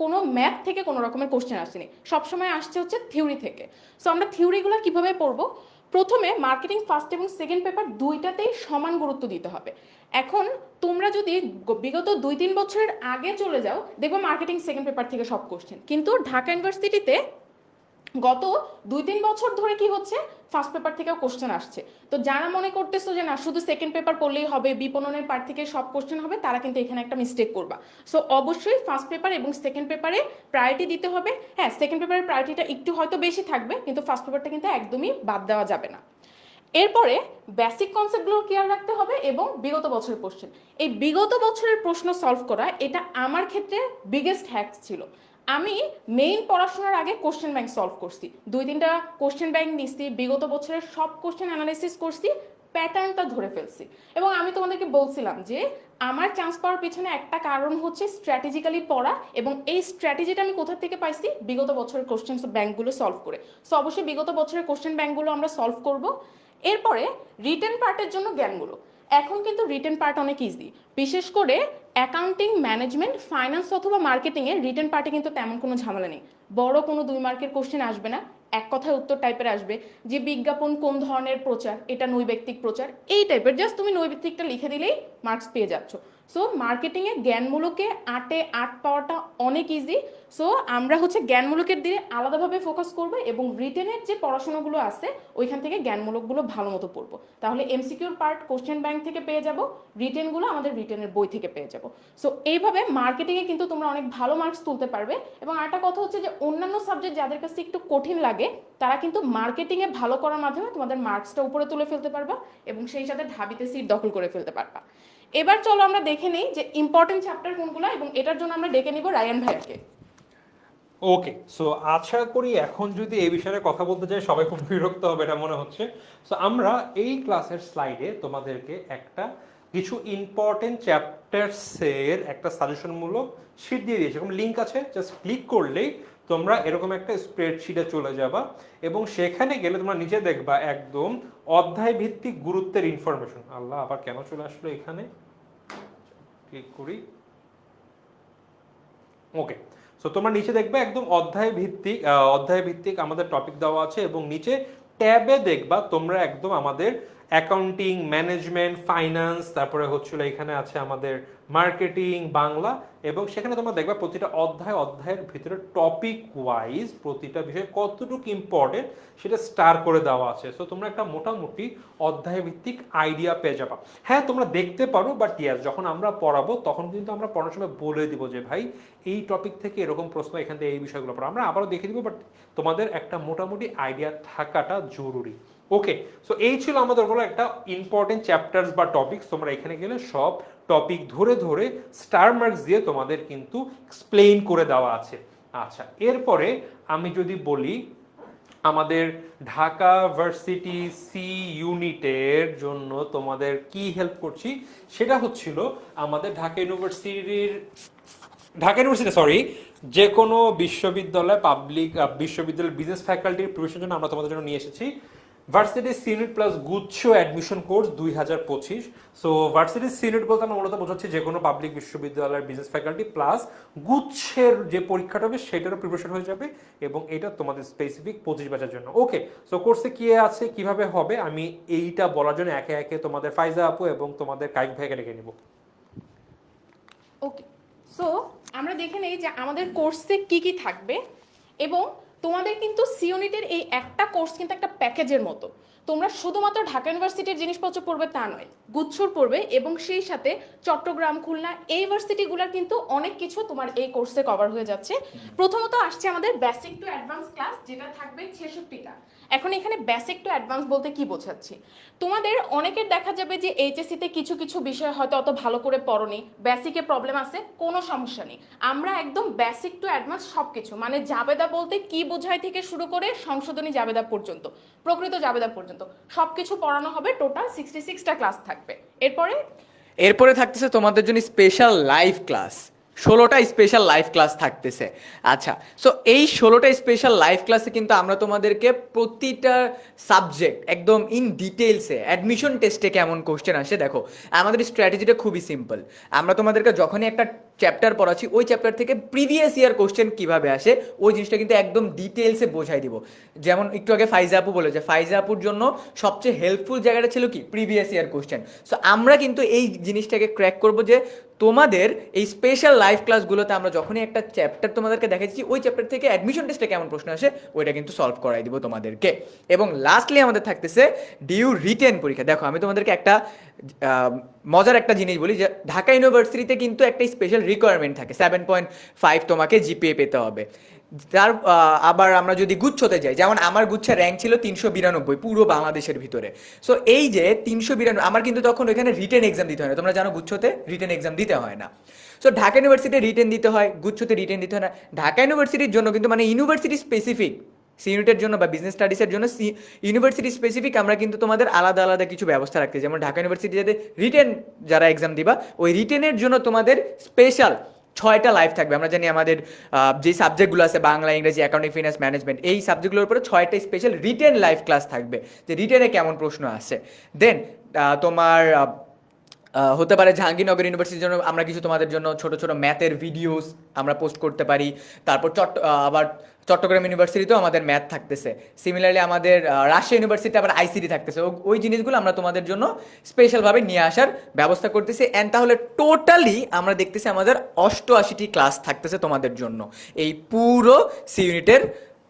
Speaker 4: কোনো ম্যাথ থেকে কোনো রকমের কোশ্চেন আসেনি, সবসময় আসছে হচ্ছে থিওরি থেকে। সো আমরা থিওরিগুলো কিভাবে পড়বো? প্রথমে মার্কেটিং ফার্স্ট এবং সেকেন্ড পেপার 2টাতেই সমান গুরুত্ব দিতে হবে। এখন তোমরা যদি বিগত 2-3 বছরের আগে চলে যাও, দেখবো মার্কেটিং সেকেন্ড পেপার থেকে সব কোশ্চেন, কিন্তু ঢাকা ইউনিভার্সিটিতে গত 2-3 বছর ধরে কি হচ্ছে, ফার্স্ট পেপার থেকেও কোশ্চেন আসছে। তো যারা মনে করতেছো যে না শুধু সেকেন্ড পেপার পড়লেই হবে, বিপণনের পার্ট থেকে সব কোশ্চেন হবে, তারা কিন্তু এখানে একটা মিস্টেক করবা। সো অবশ্যই ফার্স্ট পেপার এবং সেকেন্ড পেপারে প্রায়োরিটি দিতে হবে। হ্যাঁ, সেকেন্ড পেপারের প্রায়োরিটিটা একটু হয়তো বেশি থাকবে, কিন্তু ফার্স্ট পেপারটা কিন্তু একদমই বাদ দেওয়া যাবে না। এরপরে বেসিক কনসেপ্টগুলো ক্লিয়ার রাখতে হবে এবং বিগত বছরের কোশ্চেন, এই বিগত বছরের প্রশ্ন সলভ করা, এটা আমার ক্ষেত্রে বিগেস্ট হ্যাকস ছিল। আমি মেইন পড়াশোনার আগে কোশ্চেন ব্যাংক সলভ করছি, 2-3টা কোশ্চেন ব্যাংক নিচ্ছি, বিগত বছরের সব কোশ্চেন অ্যানালাইসিস করছি, প্যাটার্নটা ধরে ফেলছি। এবং আমি তোমাদেরকে বলছিলাম যে আমার চান্স পাওয়ার পিছনে একটা কারণ হচ্ছে স্ট্র্যাটেজিক্যালি পড়া, এবং এই স্ট্র্যাটেজিটা আমি কোথা থেকে পাইছি, বিগত বছরের কোশ্চেন ব্যাংকগুলো সলভ করে। সো অবশ্যই বিগত বছরের কোশ্চেন ব্যাংকগুলো আমরা সলভ করব। এরপরে রিটেন পার্টের জন্য জ্ঞানগুলো, এখন কিন্তু রিটেন পার্ট অনেক ইজি, বিশেষ করে অ্যাকাউন্টিং, ম্যানেজমেন্ট, ফাইন্যান্স অথবা মার্কেটিংয়ে রিটেন পার্টে কিন্তু তেমন কোনো ঝামেলা নেই। বড় কোনো 2 মার্কের কোশ্চেন আসবে না, এক কথায় উত্তর টাইপের আসবে যে বিজ্ঞাপন কোন ধরনের প্রচার, এটা নৈর্ব্যক্তিক প্রচার, এই টাইপের। জাস্ট তুমি নৈর্ব্যক্তিকটা লিখে দিলেই মার্কস পেয়ে যাচ্ছ। সো মার্কেটিংয়ে জ্ঞানমূলকে 8-এ 8 পাওয়াটা অনেক ইজি। সো আমরা হচ্ছে জ্ঞানমূলকের দিকে আলাদাভাবে ফোকাস করবো এবং রিটেনের যে পড়াশোনাগুলো আছে ওইখান থেকে জ্ঞানমূলকগুলো ভালো মতো পড়বো। তাহলে এমসিকিউর পার্ট কোশ্চেন ব্যাংক থেকে পেয়ে যাব, রিটেনগুলো আমাদের রিটেনের বই থেকে পেয়ে যাব। সো এইভাবে মার্কেটিংয়ে কিন্তু তোমরা অনেক ভালো মার্কস তুলতে পারবে। এবং আরেকটা কথা হচ্ছে যে অন্যান্য সাবজেক্ট যাদের কাছে একটু কঠিন লাগে তারা কিন্তু মার্কেটিংয়ে ভালো করার মাধ্যমে তোমাদের মার্কসটা উপরে তুলে ফেলতে পারবা এবং সেই সাথে ঢাবিতে সিট দখল করে ফেলতে পারবা। এবার চলো আমরা দেখে নেই যে ইম্পর্টেন্ট চ্যাপ্টার কোনগুলো, এবং এটার জন্য আমরা ডেকে নিব রায়ান ভাইয়াকে।
Speaker 1: ওকে, সো আশা করি এখন যদি এই বিষয়ে কথা বলতে চাই সবাই খুব বিরক্ত হবে এটা মনে হচ্ছে। সো আমরা এই ক্লাসের স্লাইডে তোমাদেরকে কিছু ইম্পর্টেন্ট চ্যাপ্টার্সের একটা সাজেশনমূলক শিট দিয়ে দিয়েছি, এরকম লিঙ্ক আছে, জাস্ট ক্লিক করলেই তোমরা এরকম একটা স্প্রেডশিটে চলে যাবা এবং সেখানে গেলে তোমরা নিচে দেখবা একদম অধ্যায় ভিত্তিক গুরুত্বের ইনফরমেশন। আল্লাহ, আবার কেন চলে আসলো এখানে, ক্লিক করি। ওকে, সো তোমরা নিচে দেখবে একদম অধ্যায় ভিত্তিক আমাদের টপিক দেওয়া আছে এবং নিচে ট্যাবে দেখবা তোমরা একদম আমাদের অ্যাকাউন্টিং, ম্যানেজমেন্ট, ফাইন্যান্স, তারপরে হচ্ছিল এখানে আছে আমাদের মার্কেটিং, বাংলা, এবং সেখানে তোমরা দেখবা প্রতিটা অধ্যায়ের ভিতরে টপিক ওয়াইজ প্রতিটা বিষয় কতটুকু ইম্পর্টেন্ট সেটা স্টার করে দেওয়া আছে। সো তোমরা একটা মোটামুটি অধ্যায় ভিত্তিক আইডিয়া পেয়ে যাবা। হ্যাঁ, তোমরা দেখতে পারো, বাট ইয়াস যখন আমরা পড়াবো তখন কিন্তু আমরা পড়ার সময় বলে দিব যে ভাই এই টপিক থেকে এরকম প্রশ্ন, এখান থেকে এই বিষয়গুলো পড়ো, আমরা আবারও দেখে দিব, বাট তোমাদের একটা মোটামুটি আইডিয়া থাকাটা জরুরি। ওকে, সো এই ছিল আমাদের ওগুলো একটা ইম্পর্টেন্ট চ্যাপ্টার্স বা টপিকস। তোমরা এখানে গেলে সব টপিক ধরে ধরে স্টার মার্কস দিয়ে তোমাদের কিন্তু এক্সপ্লেইন করে দেওয়া আছে। আচ্ছা, এরপরে আমি যদি বলি আমাদের ঢাকা ভার্সিটি সি ইউনিটের জন্য তোমাদের কি হেল্প করছি, সেটা হচ্ছিল আমাদের ঢাকা ইউনিভার্সিটি যে কোনো বিশ্ববিদ্যালয়, পাবলিক বিশ্ববিদ্যালয় বিজনেস ফ্যাকাল্টির প্রবেশের জন্য আমরা তোমাদের জন্য নিয়ে এসেছি ভার্সিটি সিনিট প্লাস গুচ্ছ অ্যাডমিশন কোর্স 2025। সো ভার্সিটি সিনিট বলতে আমরা মূলত বোঝাচ্ছি যে কোনো পাবলিক বিশ্ববিদ্যালয়ের বিজনেস ফ্যাকাল্টি প্লাস গুচ্ছের যে পরীক্ষাটা হবে সেটারও প্রিপারেশন হয়ে যাবে এবং এটা তোমাদের স্পেসিফিক 25 ব্যাচের জন্য। ওকে, সো কোর্সে কি আছে, কিভাবে হবে, আমি এইটা বলার জন্য একে একে তোমাদের ফাইজা আপু এবং তোমাদের কাইক ভাইকে ডেকে নেব।
Speaker 4: ওকে, সো আমরা দেখে নেই যে আমাদের কোর্সে কি কি থাকবে। এবং তোমাদের কিন্তু সি ইউনিটের এই একটা কোর্স কিন্তু একটা প্যাকেজের মতো। তোমরা শুধুমাত্র ঢাকা ইউনিভার্সিটির জিনিসপত্র পড়বে তা নয়, গুচ্ছর পড়বে এবং সেই সাথে চট্টগ্রাম, খুলনা এই ইউনিভার্সিটিগুলোর কিন্তু অনেক কিছু তোমার এই কোর্সে কভার হয়ে যাচ্ছে। প্রথমত আসছে আমাদের বেসিক টু অ্যাডভান্স ক্লাস, যেটা থাকবে 66টা। এখন এখানে বেসিক টু অ্যাডভান্স বলতে কি বোঝাচ্ছি, তোমাদের অনেকের দেখা যাবে যে এইচএসসিতে কিছু কিছু বিষয় হয়তো অত ভালো করে পড়োনি, বেসিকে প্রবলেম আছে, কোনো সমস্যা নেই। আমরা একদম বেসিক টু অ্যাডভান্স সব কিছু, মানে জাবেদা বলতে কি বোঝায় থেকে শুরু করে সংশোধনী জাবেদা পর্যন্ত, প্রকৃত জাবেদা পর্যন্ত সব কিছু পড়ানো হবে। টোটাল 66টা ক্লাস থাকবে। এরপরে
Speaker 3: থাকতেছে তোমাদের জন্য স্পেশাল লাইভ ক্লাস, 16টা স্পেশাল লাইভ ক্লাস থাকতেছে। আচ্ছা, সো এই 16টা স্পেশাল লাইভ ক্লাসে কিন্তু আমরা তোমাদেরকে প্রতিটা সাবজেক্ট একদম ইন ডিটেলসে অ্যাডমিশন টেস্টে কেমন কোশ্চেন আসে, দেখো আমাদের স্ট্র্যাটেজিটা খুবই সিম্পল। আমরা তোমাদেরকে যখনই একটা চ্যাপ্টার পড়াচ্ছি ওই চ্যাপ্টার থেকে প্রিভিয়াস ইয়ার কোশ্চেন কীভাবে আসে ওই জিনিসটা কিন্তু একদম ডিটেলসে বোঝাই দিব। যেমন একটু আগে ফাইজা আপু বলে যে ফাইজা আপুর জন্য সবচেয়ে হেল্পফুল জায়গাটা ছিল কি, প্রিভিয়াস ইয়ার কোশ্চেন। সো আমরা কিন্তু এই জিনিসটাকে ক্র্যাক করবো যে তোমাদের এই স্পেশাল লাইভ ক্লাসগুলোতে আমরা যখনই একটা চ্যাপ্টার তোমাদেরকে দেখাচ্ছি ওই চ্যাপ্টার থেকে অ্যাডমিশন টেস্টে কেমন প্রশ্ন আসে ওইটা কিন্তু সলভ করাই দিব তোমাদেরকে। এবং লাস্টলি আমাদের থাকতেছে ডিউ রিটেন পরীক্ষা। দেখো আমি তোমাদেরকে একটা মজার একটা জিনিস বলি যে ঢাকা ইউনিভার্সিটিতে কিন্তু একটা স্পেশাল রিকোয়ারমেন্ট থাকে 7.5 তোমাকে জিপিএ পেতে হবে। তার আবার আমরা যদি গুচ্ছতে যাই, যেমন আমার গুচ্ছের র্যাঙ্ক ছিল 392 পুরো বাংলাদেশের ভিতরে। সো এই যে 392 আমার কিন্তু তখন ওইখানে রিটেন এক্সাম দিতে হয় না। তোমরা জানো গুচ্ছতে রিটেন এক্সাম দিতে হয় না। সো ঢাকা ইউনিভার্সিটি রিটেন দিতে হয়, গুচ্ছতে রিটেন দিতে হয় না। ঢাকা ইউনিভার্সিটির জন্য কিন্তু মানে ইউনিভার্সিটি স্পেসিফিক সি ইউনিটের জন্য বা বিজনেস স্টাডিজের জন্য ইউনিভার্সিটি স্পেসিফিক আমরা কিন্তু তোমাদের আলাদা আলাদা কিছু ব্যবস্থা রাখতে, যেমন ঢাকা ইউনিভার্সিটি যাতে রিটেন যারা এক্সাম দিবা ওই রিটেনের জন্য তোমাদের স্পেশাল 6টা লাইভ থাকবে। আমরা জানি আমাদের যে সাবজেক্টগুলো আছে বাংলা, ইংরেজি, অ্যাকাউন্টিং, ফিনান্স, ম্যানেজমেন্ট, এই সাবজেক্টগুলোর উপরে 6টা স্পেশাল রিটেন লাইভ ক্লাস থাকবে যে রিটেনে কেমন প্রশ্ন আসে। দেন তোমার হতে পারে জাহাঙ্গীরনগর ইউনিভার্সিটির জন্য আমরা কিছু তোমাদের জন্য ছোট ছোট ম্যাথের ভিডিওস আমরা পোস্ট করতে পারি। তারপর আবার চট্টগ্রাম ইউনিভার্সিটিতেও আমাদের ম্যাথ থাকতেছে। সিমিলারলি আমাদের রাজশাহী ইউনিভার্সিটি আবার আইসিটি থাকতেছে। ওই জিনিসগুলো আমরা তোমাদের জন্য স্পেশালভাবে নিয়ে আসার ব্যবস্থা করতেছি। অ্যান্ড তাহলে টোটালি আমরা দেখতেছি আমাদের 88টি ক্লাস থাকতেছে তোমাদের জন্য এই পুরো সি ইউনিটের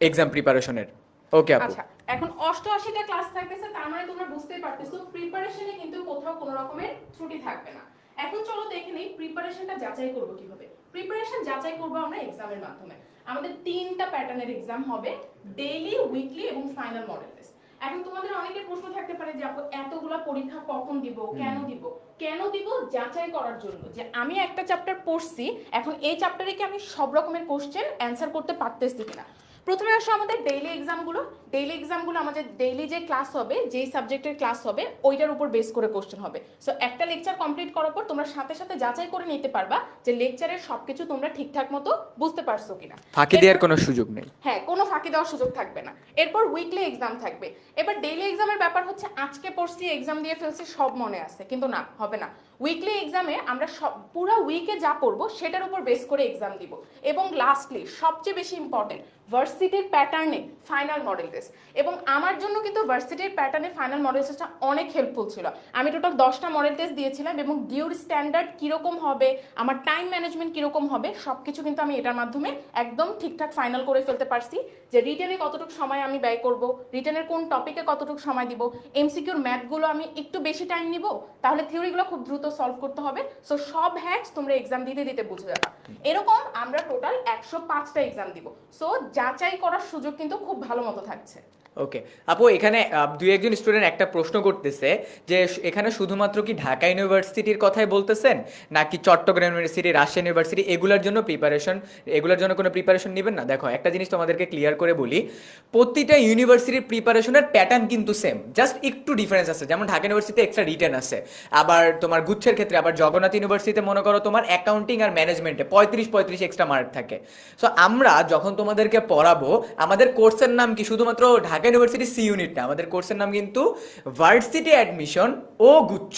Speaker 3: এক্সাম প্রিপারেশনের। ওকে আপু।
Speaker 4: আচ্ছা, এখন 88টা ক্লাস থাকতেছে, তার মানে তোমরা বুঝতেই পারতেছো প্রিপারেশনে কিন্তু কোথাও কোনো রকমের ত্রুটি থাকবে না। এখন চলো দেখে নেই প্রিপারেশনটা যাচাই করব কিভাবে। প্রিপারেশন যাচাই করব আমরা এক্সামের মাধ্যমে। আমাদের 3টা প্যাটার্নের এক্সাম হবে, ডেইলি, উইকলি এবং ফাইনাল মডেল টেস্ট। এখন তোমাদের অনেকের প্রশ্ন থাকতে পারে যে আপু এতগুলা পরীক্ষা কখন দিব, কেন দিব যাচাই করার জন্য যে আমি একটা চ্যাপ্টার পড়ছি, এখন এই চ্যাপ্টারে কি আমি সব রকমের কোশ্চেন অ্যান্সার করতে পারতেছি কিনা। প্রথমে আসো আমাদের ডেইলি এক্সামগুলো আমাদের ডেইলি যে ক্লাস হবে, যেই সাবজেক্টের ক্লাস হবে ওইটার উপর বেস করে কোশ্চেন হবে। সো একটা লেকচার কমপ্লিট করার পর তোমরা সাথে সাথে যাচাই করে নিতে পারবা যে লেকচারের সবকিছু তোমরা ঠিকঠাক মতো বুঝতে পারছো কিনা।
Speaker 3: ফাঁকি দেওয়ার কোনো সুযোগ নেই।
Speaker 4: হ্যাঁ, কোনো ফাঁকি দেওয়ার সুযোগ থাকবে না। এরপর উইকলি এক্সাম থাকবে। এবার ডেইলি এক্সামের ব্যাপার হচ্ছে আজকে পড়ছি, এক্সাম দিয়ে ফেলছি, সব মনে আছে, কিন্তু না, হবে না। উইকলি এক্সামে আমরা পুরো উইকে যা পড়বো সেটার উপর বেস করে এক্সাম দিব। এবং লাস্টলি সবচেয়ে বেশি ইম্পর্টেন্ট, ভার্সিটির প্যাটার্নে ফাইনাল মডেল টেস্ট। এবং আমার জন্য কিন্তু ভার্সিটির প্যাটার্নে ফাইনাল মডেল টেস্টটা অনেক হেল্পফুল ছিল। আমি টোটাল 10টা মডেল টেস্ট দিয়েছিলাম এবং ডিউর স্ট্যান্ডার্ড কীরকম হবে, আমার টাইম ম্যানেজমেন্ট কীরকম হবে, সব কিছু কিন্তু আমি এটার মাধ্যমে একদম ঠিকঠাক ফাইনাল করে ফেলতে পারছি। যে রিটেনে কতটুকু সময় আমি ব্যয় করব, রিটেনের কোন টপিকে কতটুকু সময় দিব, এমসিকিউর ম্যাথগুলো আমি একটু বেশি টাইম নিব, তাহলে থিওরিগুলো খুব দ্রুত সলভ করতে হবে। সো সব হ্যাক্স তোমরা এক্সাম দিতে দিতে বুঝে যাবে। এরকম আমরা টোটাল 105টা এক্সাম দিব। সো যাচাই করার সুযোগ কিন্তু খুব ভালো মতো থাকছে।
Speaker 3: ওকে আপু, এখানে দুই একজন স্টুডেন্ট একটা প্রশ্ন করতেছে যে এখানে শুধুমাত্র কি ঢাকা ইউনিভার্সিটির কথাই বলতেছেন নাকি চট্টগ্রাম ইউনিভার্সিটি, রাজশাহী ইউনিভার্সিটি এগুলোর জন্য কোনো প্রিপারেশন নেবেন না? দেখো একটা জিনিস তোমাদেরকে ক্লিয়ার করে বলি, প্রতিটা ইউনিভার্সিটির প্রিপারেশনের প্যাটার্ন কিন্তু সেম, জাস্ট একটু ডিফারেন্স আছে। যেমন ঢাকা ইউনিভার্সিটিতে এক্সট্রা রিটেন আছে, আবার তোমার গুচ্ছের ক্ষেত্রে আবার জগন্নাথ ইউনিভার্সিটিতে মনে করো তোমার অ্যাকাউন্টিং আর ম্যানেজমেন্টে 35 এক্সট্রা মার্ক থাকে। সো আমরা যখন তোমাদেরকে পড়াবো, আমাদের কোর্সের নাম কি শুধুমাত্র ঢাকা ইউনিভার্সিটি সি ইউনিট না, আমাদের কোর্সের নাম কিন্তু ভার্সিটি অ্যাডমিশন ও গুচ্ছ।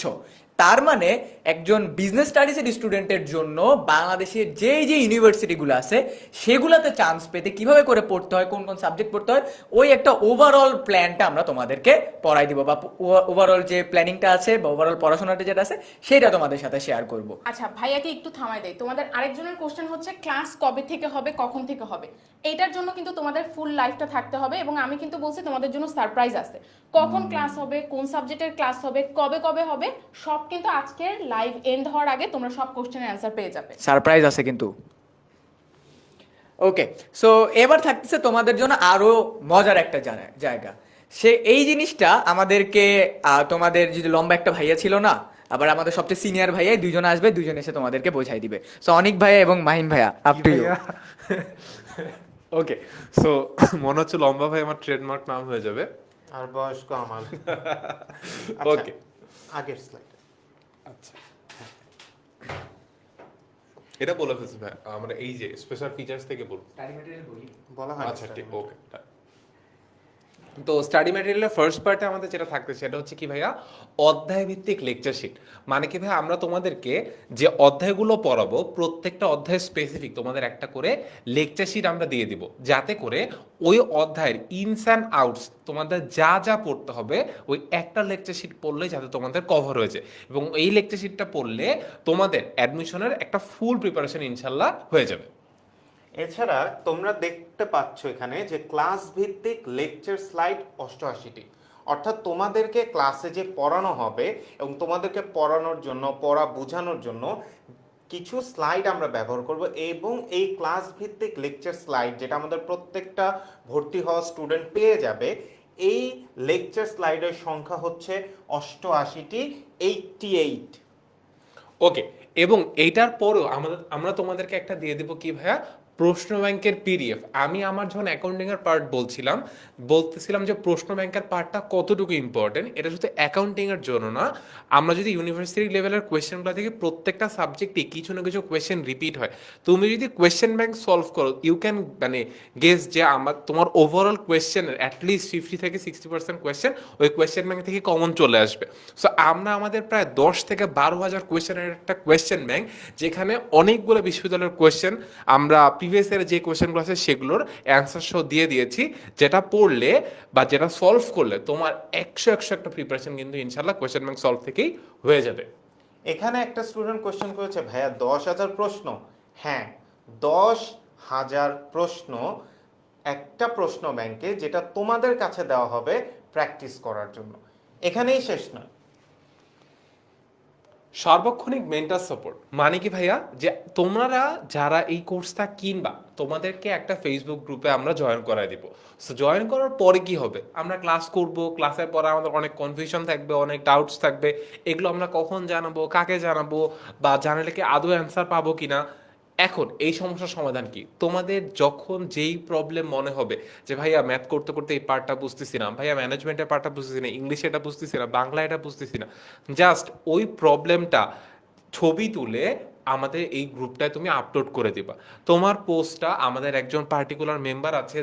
Speaker 3: তার মানে একজন বিজনেস স্টাডিজের স্টুডেন্টের জন্য বাংলাদেশের যে ইউনিভার্সিটিগুলো আছে সেগুলোতে চান্স পেতে কিভাবে করে পড়তে হয়, কোন কোন সাবজেক্ট পড়তে হয়, ওই একটা ওভারঅল প্ল্যানটা আমরা তোমাদেরকে পড়াই দিব, বা ওভারঅল যে প্ল্যানিংটা আছে বা ওভারঅল পড়াশোনাটা যেটা আছে সেটা তোমাদের সাথে শেয়ার করব।
Speaker 4: আচ্ছা, ভাইয়াকে একটু থামাই দেয়। তোমাদের আরেকজনের কোশ্চেন হচ্ছে ক্লাস কবে থেকে হবে, কখন থেকে হবে। এটার জন্য কিন্তু তোমাদের ফুল লাইফটা থাকতে হবে এবং আমি কিন্তু বলছি তোমাদের জন্য সারপ্রাইজ আছে। কখন ক্লাস হবে, কোন সাবজেক্টের ক্লাস হবে, কবে হবে, সব কিন্তু আজকের লাইভ এন্ড হওয়ার আগে তোমরা সব কোশ্চেনের অ্যান্সার পেয়ে যাবে।
Speaker 3: সারপ্রাইজ আছে কিন্তু। ওকে, সো এবার থাকতেছে তোমাদের জন্য আরো মজার একটা জায়গা। এই জিনিসটা আমাদেরকে তোমাদের যদি লম্বা একটা ভাইয়া ছিল না, আবার আমাদের সবচেয়ে সিনিয়র ভাইয়া, দুইজন আসবে, দুইজন এসে তোমাদেরকে বোঝাই দিবে। সো অনিক ভাইয়া এবং মাহিন ভাইয়া, up to you.
Speaker 5: Okay, so মনে হচ্ছে লম্বা ভাই আমার ট্রেডমার্ক নাম হয়ে যাবে।
Speaker 2: আর বয়স্ক আমার।
Speaker 5: ওকে,
Speaker 2: আগের স্লাইড।
Speaker 5: আচ্ছা, এটা বলে ফেলছি ভাই, আমরা এই যে স্পেশাল ফিচার্স থেকে বলবো।
Speaker 2: বলা হয়
Speaker 5: আচ্ছা ঠিক, ওকে। তো স্টাডি ম্যাটেরিয়ালের ফার্স্ট পার্টে আমাদের যেটা থাকতে সেটা হচ্ছে কি ভাইয়া, অধ্যায় ভিত্তিক লেকচার শিট। মানে কি ভাই, আমরা তোমাদেরকে যে অধ্যায়গুলো পড়াবো প্রত্যেকটা অধ্যায় স্পেসিফিক তোমাদের একটা করে লেকচার শিট আমরা দিয়ে দিব, যাতে করে ওই অধ্যায়ের ইনস অ্যান্ড আউটস তোমাদের যা যা পড়তে হবে ওই একটা লেকচার শিট পড়লে যাতে তোমাদের কভার হয়েছে, এবং এই লেকচার শিটটা পড়লে তোমাদের অ্যাডমিশনের একটা ফুল প্রিপারেশন ইনশাল্লাহ হয়ে যাবে।
Speaker 2: এছাড়া তোমরা দেখতে পাচ্ছ এখানে যে ক্লাস ভিত্তিক লেকচার স্লাইড 88টি, অর্থাৎ তোমাদেরকে ক্লাসে যে পড়ানো হবে এবং তোমাদেরকে পড়ানোর জন্য, পড়া বোঝানোর জন্য কিছু স্লাইড আমরা ব্যবহার করব, এবং এই ক্লাস ভিত্তিক লেকচার স্লাইড যেটা আমাদের প্রত্যেকটা ভর্তি হওয়া স্টুডেন্ট পেয়ে যাবে, এই লেকচার স্লাইডের সংখ্যা হচ্ছে 88টি, 88।
Speaker 5: ওকে, এবং এইটার পরেও আমরা তোমাদেরকে একটা দিয়ে দিব কি ভাইয়া, প্রশ্ন ব্যাংকের পিডিএফ। আমি আমার যখন অ্যাকাউন্টিং এর পার্ট বলতেছিলাম যে প্রশ্ন ব্যাংকের পার্টটা কতটুকু ইম্পর্টেন্ট, এটা শুধু অ্যাকাউন্টিং এর জন্য না, আমরা যদি ইউনিভার্সিটি লেভেলের কোয়েশ্চেনগুলো থেকে প্রত্যেকটা সাবজেক্টে কিছু না কিছু কোয়েশ্চেন রিপিট হয়, তুমি যদি কোয়েশ্চেন ব্যাংক সলভ করো, ইউ ক্যান মানে গেস যে তোমার ওভারঅল কোয়েশ্চেনের অ্যাটলিস্ট 50-60% কোয়েশ্চেন ওই কোয়েশ্চেন ব্যাংক থেকে কমন চলে আসবে। সো আমরা আমাদের প্রায় 10,000-12,000 কোয়েশ্চেনের একটা কোয়েশ্চেন ব্যাংক, যেখানে অনেকগুলো বিশ্ববিদ্যালয়ের কোয়েশ্চেন আমরা প্রিভিয়াস ইয়ারে যে কোয়েশ্চেনগুলো আছে সেগুলোর অ্যান্সার সহ দিয়ে দিয়েছি, যেটা পড়লে বা যেটা সলভ করলে তোমার 100 একটা প্রিপারেশন কিন্তু ইনশাল্লাহ কোয়েশ্চেন ব্যাংক সলভ থেকেই হয়ে যাবে।
Speaker 2: এখানে একটা স্টুডেন্ট কোয়েশ্চেন করেছে, ভাইয়া 10,000 প্রশ্ন? হ্যাঁ, 10,000 প্রশ্ন একটা প্রশ্ন ব্যাংকে, যেটা তোমাদের কাছে দেওয়া হবে প্র্যাকটিস করার জন্য। এখানেই শেষ নয়।
Speaker 5: সার্বক্ষণিক মেন্টাল সাপোর্ট মানে কি ভাইয়া, যে তোমরা যারা এই কোর্সটা কিনবা তোমাদেরকে একটা ফেসবুক গ্রুপে আমরা জয়েন করাই দিব। সো জয়েন করার পরে কি হবে, আমরা ক্লাস করব, ক্লাসের পরে আমাদের অনেক কনফিউশন থাকবে, অনেক ডাউটস থাকবে, এগুলো আমরা কখন জানাবো, কাকে জানাবো, বা জানালে কি আদৌ অ্যান্সার পাবো কিনা। এখন এই সমস্যার সমাধান কি, তোমাদের যখন যেই প্রবলেম মনে হবে যে ভাইয়া ম্যাথ করতে করতে এই পার্টটা বুঝতেছি না, ভাইয়া ম্যানেজমেন্টের পার্টটা বুঝতেছি না, ইংলিশে এটা বুঝতেছি না, বাংলা এটা বুঝতেছি না, জাস্ট ওই প্রবলেমটা ছবি তুলে আমাদের এই গ্রুপটায় তুমি আপলোড করে দিবা। তোমার পোস্টটা আমাদের একজন পার্টিকুলার মেম্বার আছে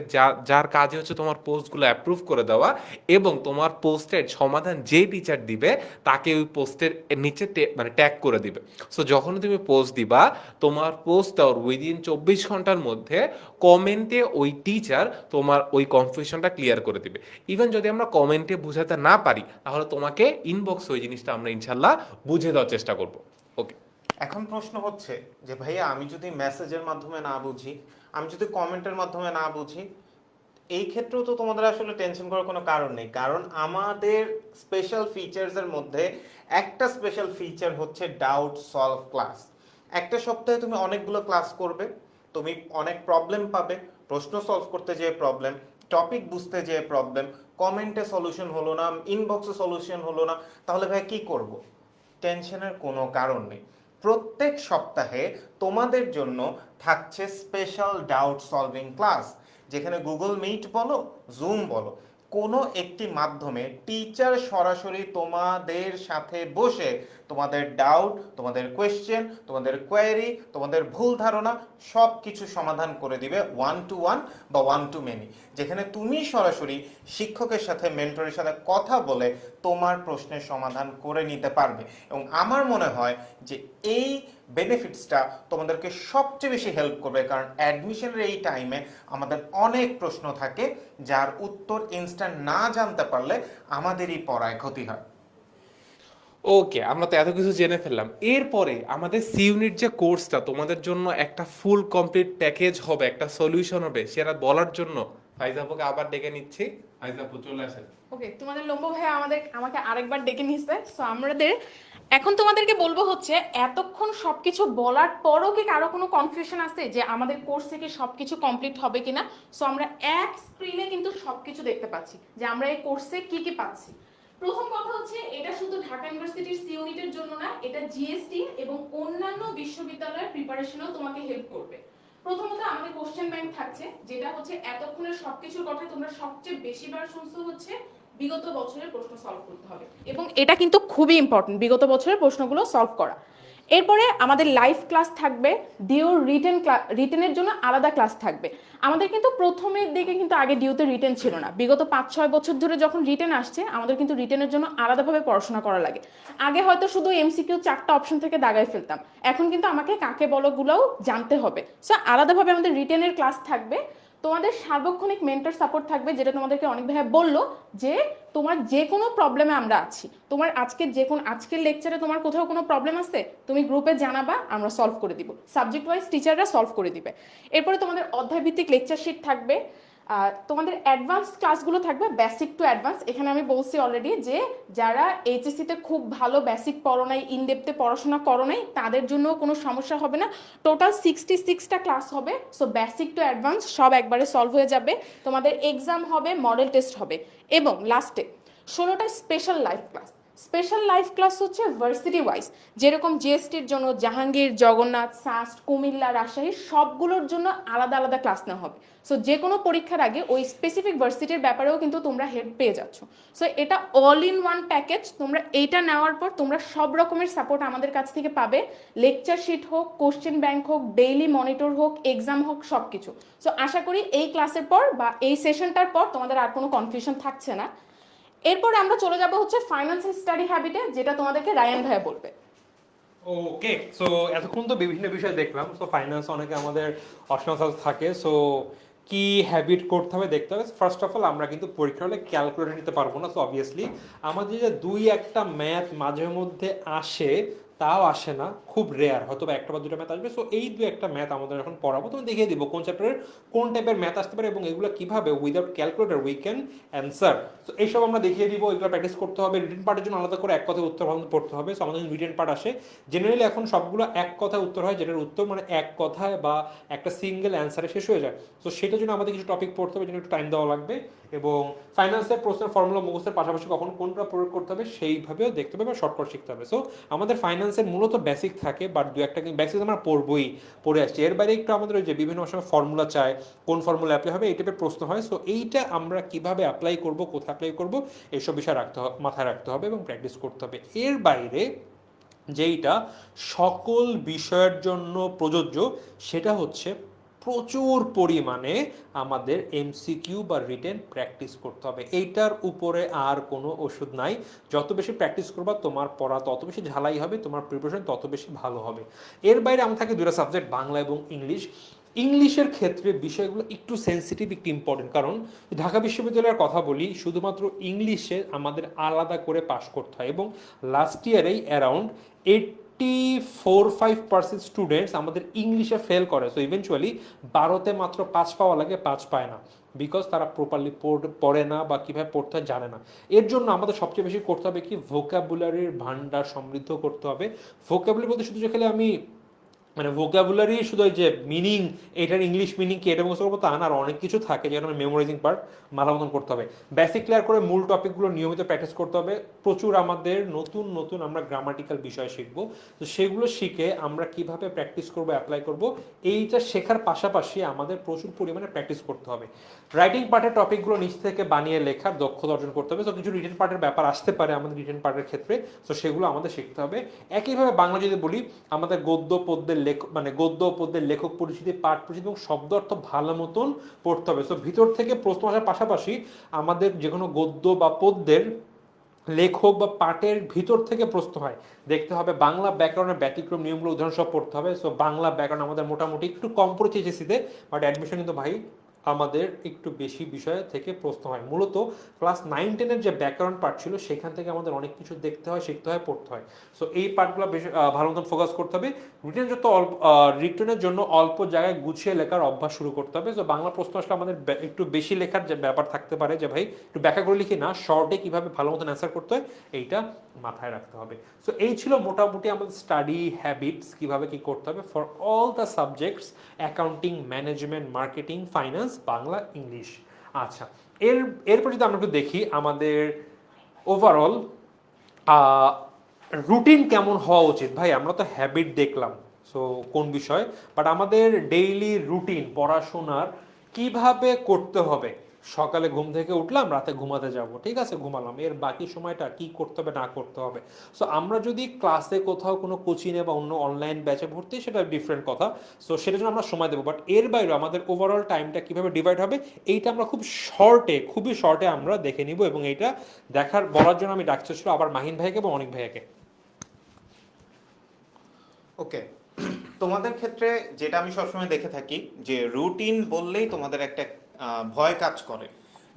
Speaker 5: যার কাজে হচ্ছে তোমার পোস্টগুলো অ্যাপ্রুভ করে দেওয়া, এবং তোমার পোস্টের সমাধান যে টিচার দিবে তাকে ওই পোস্টের নিচে মানে ট্যাগ করে দিবে। সো যখন তুমি পোস্ট দিবা, তোমার পোস্ট দেওয়ার উইদিন 24 ঘন্টার মধ্যে কমেন্টে ওই টিচার তোমার ওই কনফিউশনটা ক্লিয়ার করে দিবে। ইভেন যদি আমরা কমেন্টে বুঝাতে না পারি, তাহলে তোমাকে ইনবক্স ওই জিনিসটা আমরা ইনশাল্লাহ বুঝে দেওয়ার চেষ্টা করবো। ওকে,
Speaker 2: এখন প্রশ্ন হচ্ছে যে ভাইয়া আমি যদি মেসেজের মাধ্যমে না বুঝি, আমি যদি কমেন্টের মাধ্যমে না বুঝি, এই ক্ষেত্রেও তো তোমাদের আসলে টেনশন করার কোনো কারণ নেই, কারণ আমাদের স্পেশাল ফিচার্সের মধ্যে একটা স্পেশাল ফিচার হচ্ছে ডাউট সলভ ক্লাস। একটা সপ্তাহে তুমি অনেকগুলো ক্লাস করবে, তুমি অনেক প্রবলেম পাবে, প্রশ্ন সলভ করতে যেয়ে প্রবলেম, টপিক বুঝতে যেয়ে প্রবলেম, কমেন্টে সলিউশন হলো না, ইনবক্সে সলিউশন হলো না, তাহলে ভাই কি করব? টেনশনের কোনো কারণ নেই। প্রত্যেক সপ্তাহে তোমাদের জন্য থাকছে স্পেশাল ডাউট সলভিং ক্লাস, যেখানে গুগল মিট বলো, জুম বলো, কোনো একটি মাধ্যমে টিচার সরাসরি তোমাদের সাথে বসে তোমাদের ডাউট, তোমাদের কোয়েশ্চেন, তোমাদের কোয়েরি, তোমাদের ভুল ধারণা সব কিছু সমাধান করে দিবে 1-to-1 বা 1-to-many, যেখানে তুমি সরাসরি শিক্ষকের সাথে, মেন্টরের সাথে কথা বলে তোমার প্রশ্নের সমাধান করে নিতে পারবে। এবং আমার মনে হয় যে এই বেনিফিটসটা তোমাদেরকে সবচেয়ে বেশি হেল্প করবে, কারণ অ্যাডমিশনের এই টাইমে আমাদের অনেক প্রশ্ন থাকে যার উত্তর ইনস্ট্যান্ট না জানতে পারলে আমাদেরই পড়ায় ক্ষতি হয়।
Speaker 5: ওকে, আমরা তো এত কিছু জেনে ফেললাম। এরপরে আমাদের সি ইউনিট যে কোর্সটা তোমাদের জন্য একটা ফুল কমপ্লিট প্যাকেজ হবে, একটা সলিউশন হবে, সেটা বলার জন্য ফাইজাপুকে আবার ডেকে নিচ্ছি। ফাইজাপু চলে আসেন।
Speaker 4: ওকে, তোমাদের লম্বা ভাই আমাকে আরেকবার ডেকে নিছে। সো আমাদের এখন তোমাদেরকে বলবো হচ্ছে, এতক্ষণ সবকিছু বলার পরও কি কারো কোনো কনফিউশন আছে যে আমাদের কোর্স থেকে সবকিছু কমপ্লিট হবে কিনা? সো আমরা এক স্ক্রিনে কিন্তু সবকিছু দেখতে পাচ্ছি যে আমরা এই কোর্সে কি কি পাচ্ছি। প্রথম কথা হচ্ছে, এটা শুধু ঢাকা ইউনিভার্সিটির সি ইউনিটের জন্য না, এটা জিএসটি এবং অন্যান্য বিশ্ববিদ্যালয়ের প্রিপারেশনেও তোমাকে হেল্প করবে। প্রথমত আমাদের কোশ্চেন ব্যাংক থাকছে, যেটা হচ্ছে এতক্ষণের সবকিছুর কথা তোমরা সবচেয়ে বেশিবার শুনছো হচ্ছে বিগত বছরের প্রশ্ন সলভ করতে হবে, এবং এটা কিন্তু খুবই ইম্পর্টেন্ট বিগত বছরের প্রশ্নগুলো সলভ করা। এরপরে আমাদের লাইভ ক্লাস থাকবে, ডিওর রিটেনের জন্য আলাদা ক্লাস থাকবে। আমাদের কিন্তু প্রথমের দিকে কিন্তু আগে ডিওতে রিটেন ছিল না, বিগত 5-6 বছর ধরে যখন রিটেন আসছে আমাদের কিন্তু রিটেনের জন্য আলাদাভাবে পড়াশোনা করা লাগে। আগে হয়তো শুধু এমসিকিউ 4টা অপশন থেকে দাগায় ফেলতাম, এখন কিন্তু আমাকে কাকে বলগুলোও জানতে হবে। সো আলাদাভাবে আমাদের রিটেনের ক্লাস থাকবে। তোমাদের সার্বক্ষণিক মেন্টর সাপোর্ট থাকবে, যেটা তোমাদেরকে অনেক ভাই বললো যে তোমার যে কোনো প্রবলেমে আমরা আছি। তোমার আজকের লেকচারে তোমার কোথাও কোনো প্রবলেম আছে, তুমি গ্রুপে জানাবা, আমরা সলভ করে দিব। সাবজেক্ট ওয়াইজ টিচাররা সলভ করে দিবে। এরপরে তোমাদের অধ্যায়ভিত্তিক লেকচার শিট থাকবে। তোমাদের অ্যাডভান্স ক্লাসগুলো থাকবে, বেসিক টু অ্যাডভান্স। এখানে আমি বলছি অলরেডি যে যারা এইচএসসিতে খুব ভালো বেসিক পড়ো নাই, ইনডেপথে পড়াশোনা করো নাই, তাদের জন্য কোনো সমস্যা হবে না। টোটাল 66টা ক্লাস হবে। সো বেসিক টু অ্যাডভান্স সব একবারে সলভ হয়ে যাবে। তোমাদের এক্সাম হবে, মডেল টেস্ট হবে, এবং লাস্টে 16টা special live class, special live class হচ্ছে ভার্সিটি ওয়াইজ, যেরকম জিএসটির জন্য জাহাঙ্গীর, জগন্নাথ, সাস্ট, কুমিল্লা, রাজশাহী সবগুলোর জন্য আলাদা আলাদা ক্লাস নেওয়া হবে। সো যে কোনো পরীক্ষার আগে ওই স্পেসিফিক ভার্সিটির ব্যাপারেও কিন্তু তোমরা হেল্প পেয়ে যাচ্ছ। সো এটা অল ইন ওয়ান প্যাকেজ। তোমরা এইটা নেওয়ার পর তোমরা সব রকমের সাপোর্ট আমাদের কাছ থেকে পাবে, লেকচার শিট হোক, কোশ্চেন ব্যাংক হোক, ডেইলি মনিটর হোক, এক্সাম হোক, সব কিছু। সো আশা করি এই ক্লাসের পর বা এই সেশনটার পর তোমাদের আর কোনো কনফিউশন থাকছে না। এরপরে আমরা চলে যাব হচ্ছে ফাইন্যান্সিয়াল স্টাডি হ্যাবিটে, যেটা তোমাদেরকে রায়ান ভাইয়া বলবে।
Speaker 1: ওকে, সো এতক্ষণ তো বিভিন্ন বিষয় দেখলাম। সো ফাইন্যান্স অনেকে আমাদের অপশনাল থাকে। সো কি হ্যাবিট করতে হবে দেখতে হবে। ফার্স্ট অফ অল আমরা কিন্তু পরীক্ষা হলে ক্যালকুলেটর নিতে পারবো না। সো অবভিয়াসলি আমাদের যে দুই একটা ম্যাথ মাঝে মধ্যে আসে, তাও আসে না, খুব রেয়ার, হয়তো বা একটা বা দুটো ম্যাথ আসবে। সো এই দু একটা ম্যাথ আমাদের যখন পড়াবো তখন দেখিয়ে দিব কোন চ্যাপ্টারের কোন টাইপের ম্যাথ আসতে পারে এবং এগুলো কিভাবে without calculator we can answer. So এইসব আমরা দেখিয়ে দিব। এগুলো প্র্যাকটিস করতে হবে। রিটেন পার্টের জন্য আলাদা করে এক কথায় উত্তর ভাবনা পড়তে হবে। সো আমাদের রিটেন পার্ট আসে জেনারেলি এখন সবগুলো এক কথায় উত্তর হয়, যেটার উত্তর মানে এক কথায় বা একটা সিঙ্গেল অ্যান্সারে শেষ হয়ে যায়। সো সেটার জন্য আমাদের কিছু টপিক পড়তে হবে, যেটা একটু টাইম দেওয়া লাগবে। এবং ফাইন্যান্সের প্রশ্নের ফর্মুলা মুখস্থের পাশাপাশি কখন কোনটা প্রয়োগ করতে হবে সেইভাবেও দেখতে হবে বা শর্টকাট শিখতে হবে। সো আমাদের ফাইন্যান্সের মূলত বেসিক থাকে, বাট দু একটা বেসিক আমরা পড়বই, পড়ে আসছি। এর বাইরে একটু আমাদের ওই যে বিভিন্ন সময় ফর্মুলা চায়, কোন ফর্মুলা অ্যাপ্লাই হবে এই টাইপের প্রশ্ন হয়। সো এইটা আমরা কিভাবে অ্যাপ্লাই করব, কোথায় অ্যাপ্লাই করব, এইসব বিষয় মাথায় রাখতে হবে এবং প্র্যাকটিস করতে হবে। এর বাইরে যেইটা সকল বিষয়ের জন্য প্রযোজ্য সেটা হচ্ছে প্রচুর পরিমাণে আমাদের এমসিকিউ বা রিটেন প্র্যাকটিস করতে হবে। এইটার উপরে আর কোনো ওষুধ নাই। যত বেশি প্র্যাকটিস করবা তোমার পড়া তত বেশি ঝালাই হবে, তোমার প্রিপারেশন তত বেশি ভালো হবে। এর বাইরে আমার থাকে দুটো সাবজেক্ট, বাংলা এবং ইংলিশ। ইংলিশের ক্ষেত্রে বিষয়গুলো একটু সেন্সিটিভ, একটু ইম্পর্টেন্ট। কারণ ঢাকা বিশ্ববিদ্যালয়ের কথা বলি, শুধুমাত্র ইংলিশে আমাদের আলাদা করে পাশ করতে হয় এবং লাস্ট ইয়ারেই অ্যারাউন্ড 84-85% স্টুডেন্টস আমাদের ইংলিশে ফেল করে। সো ইভেনচুয়ালি 12তে মাত্র 5 পাওয়া লাগে, 5 পায় না, বিকজ তারা প্রপারলি পড়ে না বা কীভাবে পড়তে হয় জানে না। এর জন্য আমাদের সবচেয়ে বেশি করতে হবে কি, ভোকাবুলারির ভান্ডার সমৃদ্ধ করতে হবে। ভোকাবুলারি বলতে শুধু যে খেলে আমি মানে ভোকাবুলারি শুধু ওই যে মিনিং, এটার ইংলিশ মিনিং কি এটা মুখস্থ করবো তা না, আর অনেক কিছু থাকে যেটা আমি মেমোরাইজিং পার্ট মাথা মতন করতে হবে। বেসিক ক্লিয়ার করে মূল টপিকগুলো নিয়মিত প্র্যাকটিস করতে হবে। প্রচুর আমাদের নতুন নতুন আমরা গ্রামাটিক্যাল বিষয় শিখবো। তো সেগুলো শিখে আমরা কিভাবে প্র্যাকটিস করবো, অ্যাপ্লাই করবো, এইটা শেখার পাশাপাশি আমাদের প্রচুর পরিমাণে প্র্যাকটিস করতে হবে। রাইটিং পার্টের টপিকগুলো নিচ থেকে বানিয়ে লেখার দক্ষতা অর্জন করতে হবে। তো কিছু রিটেন পার্টের ব্যাপার আসতে পারে আমাদের রিটেন পার্টের ক্ষেত্রে, তো সেগুলো আমাদের শিখতে হবে। একইভাবে বাংলা যদি বলি, আমাদের গদ্য পদ্যের গদ্য পদ্যের লেখক পরিচিতি, পাঠ পরিচিতি এবং শব্দ অর্থ ভালো মতন পড়তে হবে। সো ভিতর থেকে প্রশ্ন আসার পাশাপাশি আমাদের যে কোনো গদ্য বা পদ্যের লেখক বা পাঠের ভিতর থেকে প্রশ্ন হয় দেখতে হবে। বাংলা ব্যাকরণের ব্যতিক্রম নিয়মগুলো উদাহরণ সব পড়তে হবে। সো বাংলা ব্যাকরণ আমাদের মোটামুটি একটু কম পড়েছে এইচএসসিতে, বাট অ্যাডমিশন কিন্তু ভাই আমাদের একটু বেশি বিষয় থেকে প্রশ্ন হয়। মূলত ক্লাস 9-10-এর যে ব্যাকরণ পার্ট ছিল সেখান থেকে আমাদের অনেক কিছু দেখতে হয়, শিখতে হয়, পড়তে হয়। সো এই পার্টগুলো বেশি ভালো মতন ফোকাস করতে হবে। রিটেনের জন্য অল্প জায়গায় গুছিয়ে লেখার অভ্যাস শুরু করতে হবে। সো বাংলা প্রশ্ন আসলে আমাদের একটু বেশি লেখার যে ব্যাপার থাকতে পারে, যে ভাই একটু ব্যাখ্যা করে লিখি না, শর্টে কীভাবে ভালো মতন অ্যান্সার করতে হয় এইটা মাথায় রাখতে হবে। সো এই ছিল মোটামুটি আমাদের স্টাডি হ্যাবিটস, কীভাবে কী করতে হবে for all the subjects, accounting, management, marketing, finance, Bangla, English. আচ্ছা, এরপর যদি আমরা একটু দেখি আমাদের ওভারঅল রুটিন কেমন হওয়া উচিত। ভাই আমরা তো হ্যাবিট দেখলাম, সো কোন বিষয়, বাট আমাদের ডেইলি রুটিন পড়াশোনার কিভাবে করতে হবে। সকালে ঘুম থেকে উঠলাম, রাতে ঘুমাতে যাব, ঠিক আছে ঘুমালাম, এর বাকি সময়টা কি করতে হবে না করতে হবে। সো আমরা যদি ক্লাসে কোথাও কোনো কোচিংয়ে বা অন্য অনলাইন ব্যাচে ভর্তি, সেটা ডিফারেন্ট কথা। সো সেটার জন্য আমরা সময় দেবো, বাট এর বাইরে আমাদের ওভারঅল টাইমটা কিভাবে ডিভাইড হবে এইটা আমরা খুবই শর্টে আমরা দেখে নিব। এবং এইটা বলার জন্য আমি ডাকতে ছিল আবার মাহিন ভাইকে এবং অনেক ভাইয়াকে।
Speaker 2: ওকে, তোমাদের ক্ষেত্রে যেটা আমি সবসময় দেখে থাকি যে রুটিন বললেই তোমাদের একটা ভয় কাজ করে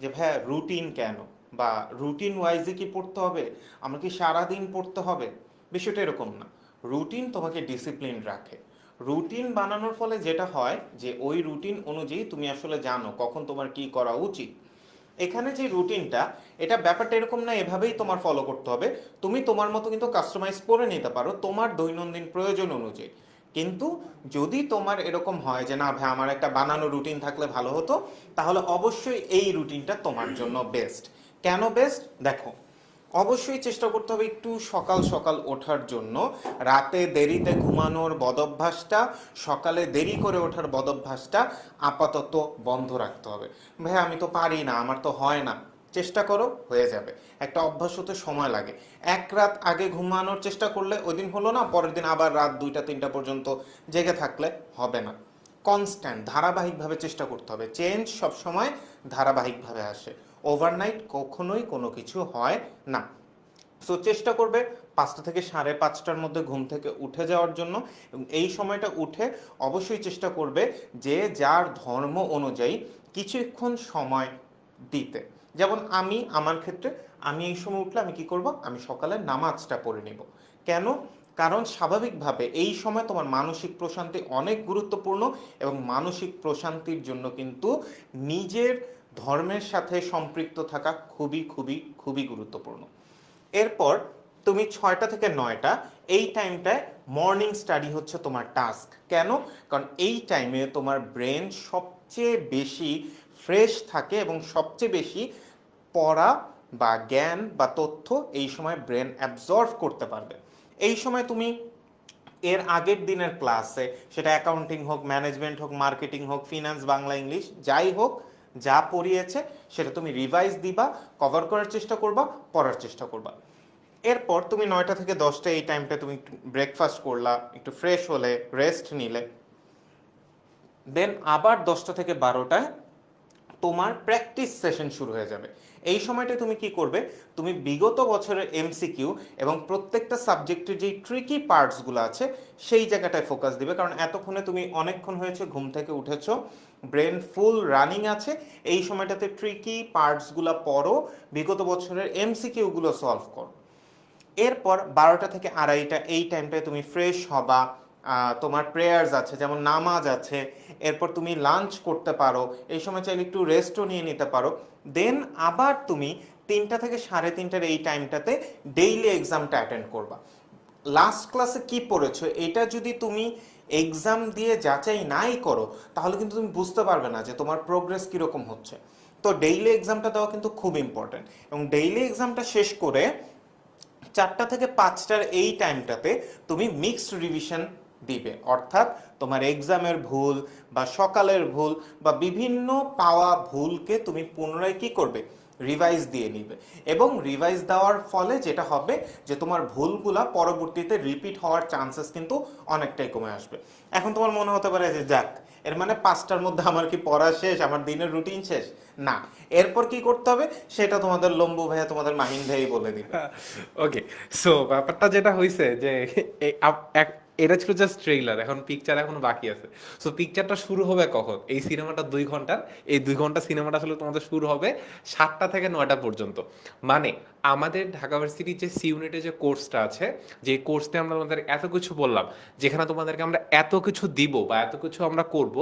Speaker 2: যে ভাইয়া রুটিন কেন, বা রুটিন ওয়াইজে কি পড়তে হবে, আমরা কি সারাদিন পড়তে হবে। বিষয়টা এরকম না। রুটিন তোমাকে ডিসিপ্লিন রাখে। রুটিন বানানোর ফলে যেটা হয় যে ওই রুটিন অনুযায়ী তুমি আসলে জানো কখন তোমার কি করা উচিত। এখানে যে রুটিনটা, এটা ব্যাপারটা এরকম না এভাবেই তোমার ফলো করতে হবে। তুমি তোমার মতো কিন্তু কাস্টমাইজ করে নিতে পারো তোমার দৈনন্দিন প্রয়োজন অনুযায়ী। কিন্তু যদি তোমার এরকম হয় যে না ভাই আমার একটা বানানো রুটিন থাকলে ভালো হতো, তাহলে অবশ্যই এই রুটিনটা তোমার জন্য বেস্ট। কেন বেস্ট দেখো, অবশ্যই চেষ্টা করতে হবে একটু সকাল সকাল ওঠার জন্য। রাতে দেরিতে ঘুমানোর বদভ্যাসটা, সকালে দেরি করে ওঠার বদভ্যাসটা আপাতত বন্ধ রাখতে হবে। ভাই আমি তো পারি না, আমার তো হয় না, চেষ্টা করো, হয়ে যাবে। একটা অভ্যাস হতে সময় লাগে। এক রাত আগে ঘুমানোর চেষ্টা করলে ওই দিন হলো না, পরের দিন আবার রাত 2টা 3টা পর্যন্ত জেগে থাকলে হবে না। কনস্ট্যান্ট ধারাবাহিকভাবে চেষ্টা করতে হবে। চেঞ্জ সবসময় ধারাবাহিকভাবে আসে, ওভারনাইট কখনোই কোনো কিছু হয় না। সো চেষ্টা করবে 5টা থেকে 5:30টার মধ্যে ঘুম থেকে উঠে যাওয়ার জন্য, এবং এই সময়টা উঠে অবশ্যই চেষ্টা করবে যে যার ধর্ম অনুযায়ী কিছুক্ষণ সময় দিতে। যেমন আমি আমার ক্ষেত্রে আমি এই সময় উঠলে আমি কি করব, আমি সকালে নামাজটা পড়ে নিব। কেন? কারণ স্বাভাবিকভাবে এই সময় তোমার মানসিক প্রশান্তি অনেক গুরুত্বপূর্ণ, এবং মানসিক প্রশান্তির জন্য কিন্তু নিজের ধর্মের সাথে সম্পৃক্ত থাকা খুবই খুবই খুবই গুরুত্বপূর্ণ। এরপর তুমি 6টা থেকে 9টা এই টাইমটায় মর্নিং স্টাডি হচ্ছে তোমার টাস্ক। কেন? কারণ এই টাইমে তোমার ব্রেন সবচেয়ে বেশি ফ্রেশ থাকে এবং সবচেয়ে বেশি পড়া বা জ্ঞান বা তথ্য এই সময় ব্রেন অ্যাবজর্ভ করতে পারবে। এই সময় তুমি এর আগের দিনের ক্লাসে, সেটা অ্যাকাউন্টিং হোক, ম্যানেজমেন্ট হোক, মার্কেটিং হোক, ফিনান্স, বাংলা, ইংলিশ, যাই হোক, যা পড়িয়েছে সেটা তুমি রিভাইজ দিবা, কভার করার চেষ্টা করবা, পড়ার চেষ্টা করবা। এরপর তুমি 9টা থেকে 10টা এই টাইমটা তুমি ব্রেকফাস্ট করলা, একটু ফ্রেশ হলে, রেস্ট নিলে, দেন আবার 10টা থেকে 12টায় তোমার প্র্যাকটিস সেশন শুরু হয়ে যাবে। এই সময়টা তুমি কি করবে, তুমি বিগত বছরের এমসিকিউ এবং প্রত্যেকটা সাবজেক্টের যেই ট্রিকি পার্টসগুলো আছে সেই জায়গাটায় ফোকাস দিবে। কারণ এতক্ষণে তুমি অনেকক্ষণ হয়েছে ঘুম থেকে উঠেছো, ব্রেন ফুল রানিং আছে, এই সময়টাতে ট্রিকি পার্টসগুলো পড়ো, বিগত বছরের এমসিকিউগুলো সলভ করো। এরপর 12টা থেকে 2:30 এই টাইমটায় তুমি ফ্রেশ হবা, তোমার প্রেয়ার্স আছে, যেমন নামাজ আছে, এরপর তুমি লাঞ্চ করতে পারো, এই সময় চাইলে একটু রেস্টও নিয়ে নিতে পারো। দেন আবার তুমি 3টা থেকে 3:30টার এই টাইমটাতে ডেইলি এক্সামটা অ্যাটেন্ড করবা। লাস্ট ক্লাসে কি পড়েছো এটা যদি তুমি এক্সাম দিয়ে যাচাই নাই করো, তাহলে কিন্তু তুমি বুঝতে পারবে না যে তোমার প্রোগ্রেস কীরকম হচ্ছে। তো ডেইলি এক্সামটা দেওয়া কিন্তু খুব ইম্পর্টেন্ট, এবং ডেইলি এক্সামটা শেষ করে 4টা থেকে 5টার এই টাইমটাতে তুমি মিক্সড রিভিশন দিবে। অর্থাৎ তোমার এক্সামের ভুল বা সকালের ভুল বা বিভিন্ন পাওয়া ভুলকে তুমি পুনরায় কি করবে, রিভাইজ দিয়ে নিবে। এবং রিভাইজ দেওয়ার ফলে যেটা হবে যে তোমার ভুলগুলা পরবর্তীতে রিপিট হওয়ার চান্সেস কিন্তু অনেকটাই কমে আসবে। এখন তোমার মনে হতে পারে যে যাক, এর মানে 5টার মধ্যে আমার কি পড়া শেষ, আমার দিনের রুটিন শেষ? না, এরপর কি করতে হবে সেটা তোমাদের লম্বু ভাইয়া, তোমাদের মাহিন ভাই বলে দিবে।
Speaker 5: ওকে, সো ব্যাপারটা যেটা হয়েছে যে এটা ছিল জাস্ট ট্রেইলার, এখন পিকচার এখনো বাকি আছে। সো পিকচারটা শুরু হবে কখন? এই সিনেমাটা 2 ঘন্টার, এই 2 ঘন্টা সিনেমাটা আসলে তোমাদের শুরু হবে 7টা থেকে 9টা পর্যন্ত। মানে আমাদের ঢাকা ভার্সিটির যে সি ইউনিটের যে কোর্সটা আছে, যে কোর্সে আমরা তোমাদের এত কিছু বললাম, যেখানে তোমাদেরকে আমরা এত কিছু দিব বা এত কিছু আমরা করব,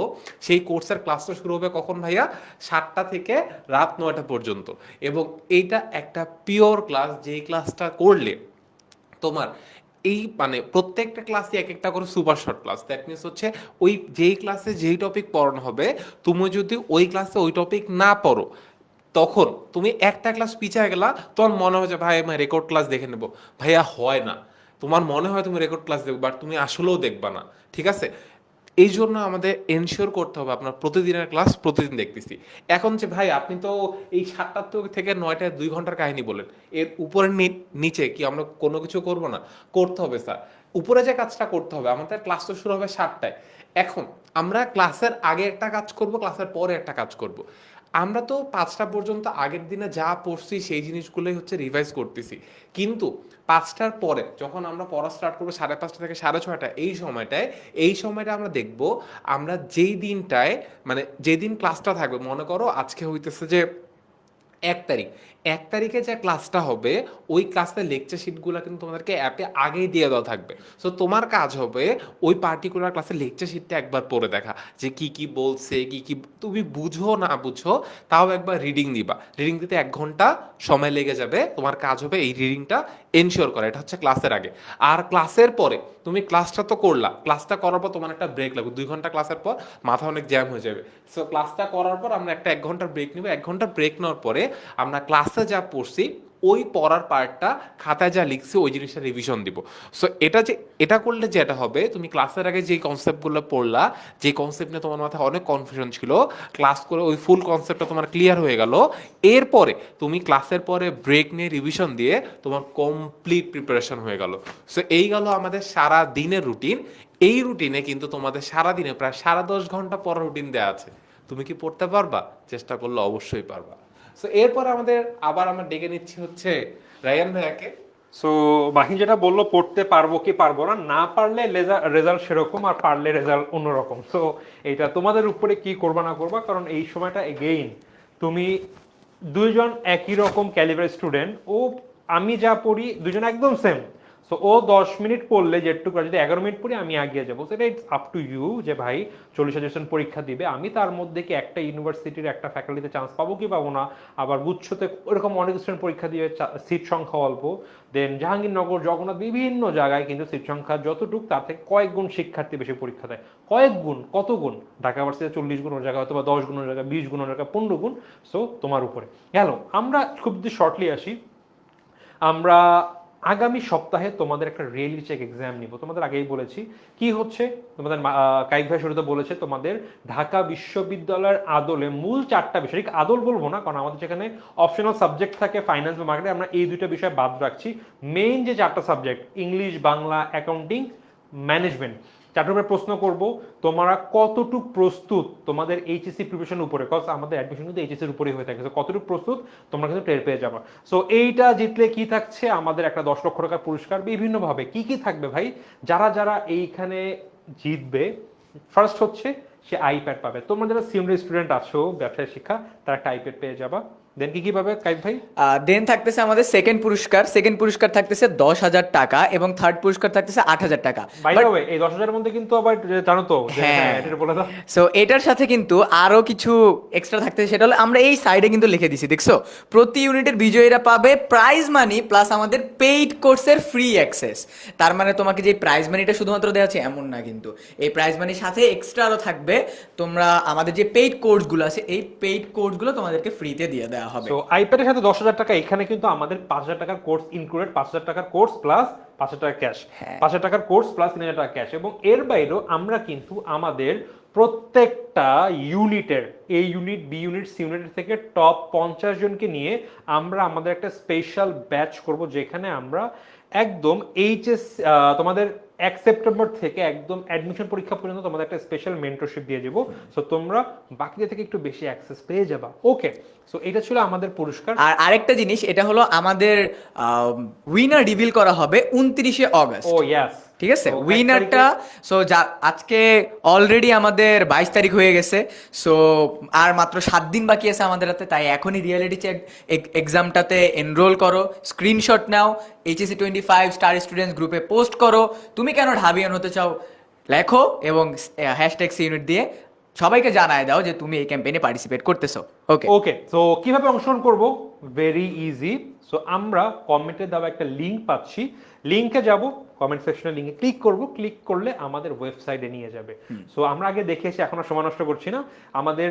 Speaker 5: সেই কোর্সের ক্লাসটা শুরু হবে কখন ভাইয়া? 7টা থেকে রাত 9টা পর্যন্ত। এবং এইটা একটা পিওর ক্লাস, যেই ক্লাসটা করলে তোমার এই মানে প্রত্যেকটা ক্লাসে এক একটা করে super short class. That means হচ্ছে ওই যেই ক্লাসে যেই টপিক পড়ানো হবে, তুমি যদি ওই ক্লাসে ওই টপিক না পড়ো, তখন তুমি একটা ক্লাস পিছিয়ে গেলা, তোমার মনে হয় যে ভাই আমি রেকর্ড ক্লাস দেখে নেবো। ভাইয়া হয় না, তোমার মনে হয় তুমি রেকর্ড ক্লাস দেখবে, বাট তুমি আসলেও দেখবা না। ঠিক আছে, এই জন্য আমাদের এনশিওর করতে হবে আপনার প্রতিদিনের ক্লাস প্রতিদিন দেখতেছি। এখন যে ভাই আপনি তো এই 7টা থেকে 9টায় 2 ঘন্টার কাহিনী বলেন, এর উপরে নিচে কি আমরা কোনো কিছু করব না? করতে হবে স্যার। উপরে যে কাজটা করতে হবে, আমাদের ক্লাস তো শুরু হবে 7টায়। এখন আমরা ক্লাসের আগে একটা কাজ করব, ক্লাসের পরে একটা কাজ করব। আমরা তো 5টা পর্যন্ত আগের দিনে যা পড়ছি সেই জিনিসগুলোই হচ্ছে রিভাইজ করতেছি, কিন্তু 5টার পরে যখন আমরা পড়া স্টার্ট করবো 5:30 থেকে 6:30, এই সময়টা আমরা দেখব আমরা যেই দিনটায় মানে যেদিন ক্লাসটা থাকবে, মনে করো আজকে হইতেছে যে 1 তারিখ, 1 তারিখে যে ক্লাসটা হবে ওই ক্লাসের লেকচার শিটগুলো কিন্তু তোমাদেরকে অ্যাপে আগেই দিয়ে দেওয়া থাকবে। সো তোমার কাজ হবে ওই পার্টিকুলার ক্লাসের লেকচার শিটটা একবার পড়ে দেখা, যে কি কি বলছে, কি কি তুমি বুঝো না বুঝো, তাও একবার রিডিং দিবা। রিডিং দিতে 1 ঘন্টা সময় লেগে যাবে, তোমার কাজ হবে এই রিডিংটা এনশিওর করা। এটা হচ্ছে ক্লাসের আগে। আর ক্লাসের পরে তুমি ক্লাসটা তো করলা, ক্লাসটা করার পর তোমার একটা ব্রেক লাগবে। 2 ঘন্টা ক্লাসের পর মাথা অনেক জ্যাম হয়ে যাবে। সো ক্লাসটা করার পর আমরা একটা 1 ঘন্টার ব্রেক নিব। 1 ঘন্টা ব্রেক নেওয়ার পরে আমরা ক্লাসে যা পড়ছি ওই পড়ার পার্টটা খাতায় যা লিখছি ওই জিনিসটা রিভিশন দিব। সো এটা করলে যেটা হবে, তুমি ক্লাসের আগে যেই কনসেপ্টগুলো পড়লা, যে কনসেপ্ট নিয়ে তোমার মাথায় অনেক কনফিউশন ছিল, ক্লাস করে ওই ফুল কনসেপ্টটা তোমার ক্লিয়ার হয়ে গেল। এরপরে তুমি ক্লাসের পরে ব্রেক নিয়ে রিভিশন দিয়ে তোমার কমপ্লিট প্রিপারেশন হয়ে গেল। সো এই গেল আমাদের সারা দিনের রুটিন। এই রুটিনে কিন্তু তোমাদের সারা দিনে প্রায় 10.5 ঘন্টা পড়ার রুটিন দেওয়া আছে। তুমি কি পড়তে পারবা? চেষ্টা করলে অবশ্যই পারবা। সো এরপর আমরা ডেকে নিচ্ছি হচ্ছে রায়ান ভাইয়াকে।
Speaker 1: সো মাহিন যেটা বললো, পড়তে পারবো কি পারবো না, না পারলে রেজাল্ট সেরকম, আর পারলে রেজাল্ট অন্যরকম। সো এটা তোমাদের উপরে কি করবা না করবা, কারণ এই সময়টা এগেইন তুমি দুইজন একই রকম ক্যালিবার স্টুডেন্ট, ও আমি যা পড়ি দুজন একদম সেম। সো ও 10 মিনিট পড়লে যেটুকু, যদি 11 মিনিট পড়ি আমি এগিয়ে যাবো, সেটা ইটস আপ টু ইউ যে ভাই 40,000 জন পরীক্ষা দিবে, আমি তার মধ্যে কি একটা ইউনিভার্সিটির একটা ফ্যাকাল্টিতে চান্স পাবো কি পাবো না, আবার গুচ্ছতে ওরকম অনেক স্টুডেন্ট পরীক্ষা দিয়ে সিট সংখ্যা অল্প, দেন জাহাঙ্গীরনগর, জগন্নাথ, বিভিন্ন জায়গায় কিন্তু সিট সংখ্যা যতটুকু তার থেকে কয়েক গুণ শিক্ষার্থী বেশি পরীক্ষা দেয়। কয়েক গুণ, কত গুণ? ঢাকা ভার্সিটিতে 40 গুণ, ওর জায়গায় হয়তো বা 10 গুণ, ওর জায়গায় 20 গুণ, ওর জায়গায় 15 গুণ। সো তোমার উপরে গেল। আমরা খুব যদি শর্টলি আসি, আমরা আগামী সপ্তাহে তোমাদের একটা রিয়েলিটি চেক এক্সাম নিব। তোমাদের আগেই বলেছি কি হচ্ছে, তোমাদের কাইক ভাই শুরুতে বলেছে তোমাদের ঢাকা বিশ্ববিদ্যালয়ের আদলে মূল 4টা বিষয়, ঠিক আদল বলবো না কারণ আমাদের যেখানে অপশনাল সাবজেক্ট থাকে ফাইন্যান্স বা মার্কেটে, আমরা এই 2টা বিষয় বাদ রাখছি। মেইন যে 4টা subject, English, Bangla, accounting, management, 4টার উপরে প্রশ্ন করব। তোমরা কতটুক প্রস্তুত তোমাদের এইচএসসি প্রিপারেশন উপরে, কজ আমাদের অ্যাডমিশন কিন্তু এইচএসসির উপরেই হয়ে থাকে, কতটুকু প্রস্তুত তোমরা কিন্তু টের পেয়ে যাবে। সো এইটা জিতলে কি থাকছে, আমাদের একটা 10 লক্ষ টাকার পুরস্কার বিভিন্নভাবে। কি কি থাকবে ভাই? যারা যারা এইখানে জিতবে, ফার্স্ট হচ্ছে সে আইপ্যাড পাবে। তোমরা যারা সিনিয়র স্টুডেন্ট আছো ব্যবসায় শিক্ষা, তারা একটা আইপ্যাড পেয়ে যাবা। দেন কি কি পাবে কাইফ ভাই?
Speaker 3: দেন থাকতেছে আমাদের সেকেন্ড পুরস্কার থাকতেছে 10,000 টাকা এবং থার্ড পুরস্কার থাকতেছে 8,000 টাকা।
Speaker 1: বাই দ্য ওয়ে এই 10,000 এর মধ্যে কিন্তু আবার জানো তো যে
Speaker 3: হ্যাঁ,
Speaker 1: এটা বলে দাও।
Speaker 3: সো এটার সাথে কিন্তু আরো কিছু এক্সট্রা থাকতেছে, সেটা হলো আমরা এই সাইডে কিন্তু লিখে দিছি, দেখছো? প্রতি ইউনিটের বিজয়ীরা পাবে প্রাইজ মানি প্লাস আমাদের পেইড কোর্সের ফ্রি অ্যাক্সেস। তার মানে তোমাকে যে প্রাইজ মানিটা শুধুমাত্র দেওয়া আছে এমন না, কিন্তু এই প্রাইজ মানির সাথে এক্সট্রা আরো থাকবে, তোমরা আমাদের যে পেইড কোর্সগুলো আছে এই পেইড কোর্সগুলো তোমাদেরকে ফ্রিতে দিয়ে দেওয়া হবে।
Speaker 1: তো আইপ্যাডের সাথে 10,000 টাকা, এখানে কিন্তু আমাদের 5,000 টাকার কোর্স ইনক্লুডেড, 5,000 টাকার কোর্স প্লাস 5,000 টাকা ক্যাশ, 5,000 টাকার কোর্স প্লাস 3,000 টাকা ক্যাশ। এবং এর বাইরেও আমরা কিন্তু আমাদের প্রত্যেকটা ইউনিটের, A unit, B unit, C unit থেকে টপ 50 জনকে নিয়ে আমরা আমাদের একটা স্পেশাল ব্যাচ করব, যেখানে আমরা একদম এইচএস তোমাদের 1 সেপ্টেম্বর থেকে একদম অ্যাডমিশন পরীক্ষা পর্যন্ত তোমাদের একটা স্পেশাল মেন্টরশিপ দিয়ে দেবো। সো তোমরা বাকিদের থেকে একটু বেশি অ্যাক্সেস পেয়ে যাবা। ওকে, সো এটা ছিল আমাদের পুরস্কার।
Speaker 3: আর আরেকটা জিনিস, এটা হলো আমাদের উইনার রিভিল করা হবে 29শে অগস্ট।
Speaker 1: ও ইয়েস,
Speaker 3: ঠিক আছে, উইনারটা আজকে অলরেডি আমাদের 22 তারিখ হয়ে গেছে। সো আর মাত্র 7 দিন বাকি আছে আমাদের হাতে, তাই এখনই রিয়েলিটি চেক এক্সামটাতে এনরোল করো, স্ক্রিনশট নাও, এইচএসসি 25 স্টার স্টুডেন্টস গ্রুপে পোস্ট করো তুমি কেন ঢাবিয়ান হতে চাও, লেখো এবং #CUnit দিয়ে সবাইকে জানায় দাও যে তুমি এই ক্যাম্পেইনে পার্টিসিপেট করতেছো।
Speaker 1: ওকে, সো কিভাবে অংশগ্রহণ করব? Very easy. সো আমরা কমেন্টে দেওয়া একটা লিংক পাচ্ছি, লিংকে যাব, কমেন্ট সেকশনে লিংকে ক্লিক করব, ক্লিক করলে আমাদের ওয়েবসাইটে নিয়ে যাবে। সো আমরা আগে দেখে এসে এখন আর সময় নষ্ট করছি না, আমাদের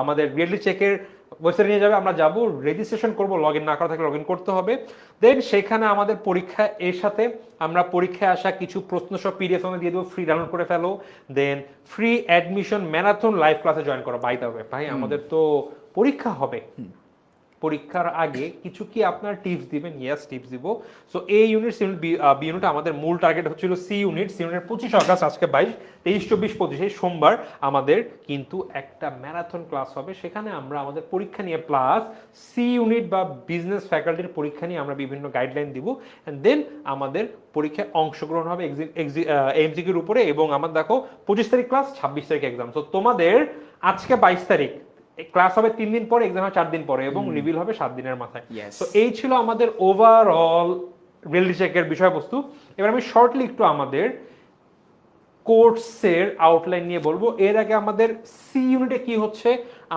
Speaker 1: আমাদের রিয়েলিটি চেকের ওয়েবসাইটে নিয়ে যাবে, আমরা যাব, রেজিস্ট্রেশন করব, লগ ইন না করা থাকলে লগ ইন করতে হবে। দেন সেখানে আমাদের পরীক্ষা, এর সাথে আমরা পরীক্ষায় আসা কিছু প্রশ্ন সব পিডিএফ আমরা দিয়ে দেবো, ফ্রি ডাউনলোড করে ফেলো। দেন ফ্রি অ্যাডমিশন ম্যারাথন লাইভ ক্লাসে জয়েন করো। বাই দ্য ওয়ে ভাই, আমাদের তো পরীক্ষা হবে, পরীক্ষার আগে কিছু কি আপনার টিপস দিবেন? ইয়েস, টিপস দিব। So A unit, C unit, B unit, আমাদের মূল টার্গেট হচ্ছিল সি ইউনিট। সি ইউনিটের 25 অগস্ট, আজকে 22, 23, 24, 25 এই সোমবার আমাদের কিন্তু একটা ম্যারাথন ক্লাস হবে। সেখানে আমরা আমাদের পরীক্ষা নিয়ে প্লাস সি ইউনিট বা বিজনেস ফ্যাকাল্টির পরীক্ষা নিয়ে আমরা বিভিন্ন গাইডলাইন দিব। অ্যান্ড দেন আমাদের পরীক্ষায় অংশগ্রহণ হবে এমসিকিউর উপরে। এবং আমার দেখো 25 তারিখ ক্লাস, 26 তারিখ এক্সাম। সো তোমাদের আজকে 22 তারিখ, ক্লাস হবে 3 দিন পরে, এক্সাম হবে 4 দিন পরে, এবং রিভিল হবে 7 দিনের মাথায়। তো এই ছিল আমাদের ওভারঅল রিয়েলিটি চেকের বিষয়বস্তু। এবার আমি শর্টলি একটু আমাদের কোর্সের আউটলাইন নিয়ে বলবো। এর আগে আমাদের সি ইউনিটে কি হচ্ছে,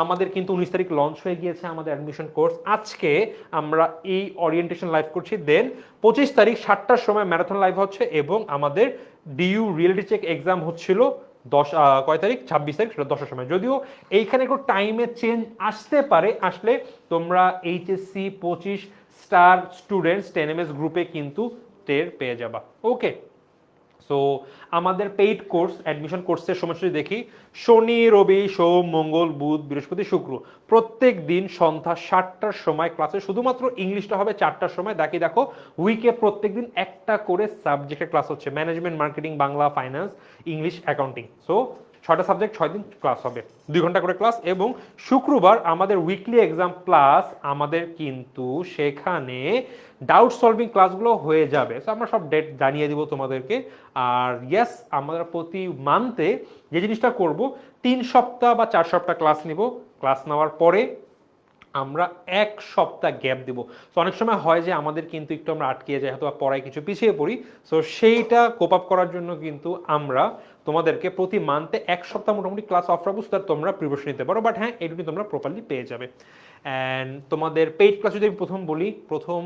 Speaker 1: আমাদের কিন্তু 19 তারিখ লঞ্চ হয়ে গিয়েছে আমাদের অ্যাডমিশন কোর্স। আজকে আমরা এই ওরিয়েন্টেশন লাইভ করছি, দেন 25 তারিখ 7টার সময় ম্যারাথন লাইভ হচ্ছে, এবং আমাদের ডিইউ রিয়েলিটি চেক এক্সাম হচ্ছিল কয় তারিখ 26 তারিখ, সেটা 10টার সময়। যদিও এইখানে একটু টাইমে চেঞ্জ আসতে পারে, আসলে তোমরা এইচএসসি 25 স্টার স্টুডেন্টস 10MS গ্রুপে কিন্তু টের পেয়ে যাবা। ওকে, সো আমাদের পেইড কোর্স অ্যাডমিশন কোর্সের সময়সূচি দেখি। শনি, রবি, সোম, মঙ্গল, বুধ, বৃহস্পতি, শুক্র প্রত্যেক দিন সন্ধ্যা 7টার সময় ক্লাসে, শুধুমাত্র ইংলিশটা হবে 4টার সময়। দেখো উইকে প্রত্যেক দিন একটা করে সাবজেক্টের ক্লাস হচ্ছে, management, marketing, Bangla, finance, English, accounting. So 6টা সাবজেক্ট 6 দিন ক্লাস হবে, 2 ঘন্টা করে ক্লাস। এবং শুক্রবার আমাদের উইকলি এক্সাম প্লাস আমাদের কিন্তু সেখানে ডাউট সলভিং ক্লাসগুলো হয়ে যাবে। সো আমরা সব ডেট জানিয়ে দিব তোমাদেরকে। আর ইয়েস, আমরা প্রতি মান্থে যে জিনিসটা করব, 3 সপ্তাহ বা 4 সপ্তাহ ক্লাস নিব। ক্লাস নেওয়ার পরে আমরা 1 সপ্তাহ গ্যাপ দিব। তো অনেক সময় হয় যে আমাদের কিন্তু একটু আমরা আটকে যাই, হয়তো পড়ায় কিছু পিছিয়ে পড়ি। সো সেইটা কোপ আপ করার জন্য কিন্তু আমরা তোমাদেরকে প্রতি মান্থে 1 সপ্তাহ মোটামুটি ক্লাস অফ রাখবো, তার তোমরা প্রিপারেশন নিতে পারো। বাট হ্যাঁ, এইটুকু তোমরা প্রপারলি পেয়ে যাবে। অ্যান্ড তোমাদের পেইড ক্লাস যদি আমি প্রথম বলি, প্রথম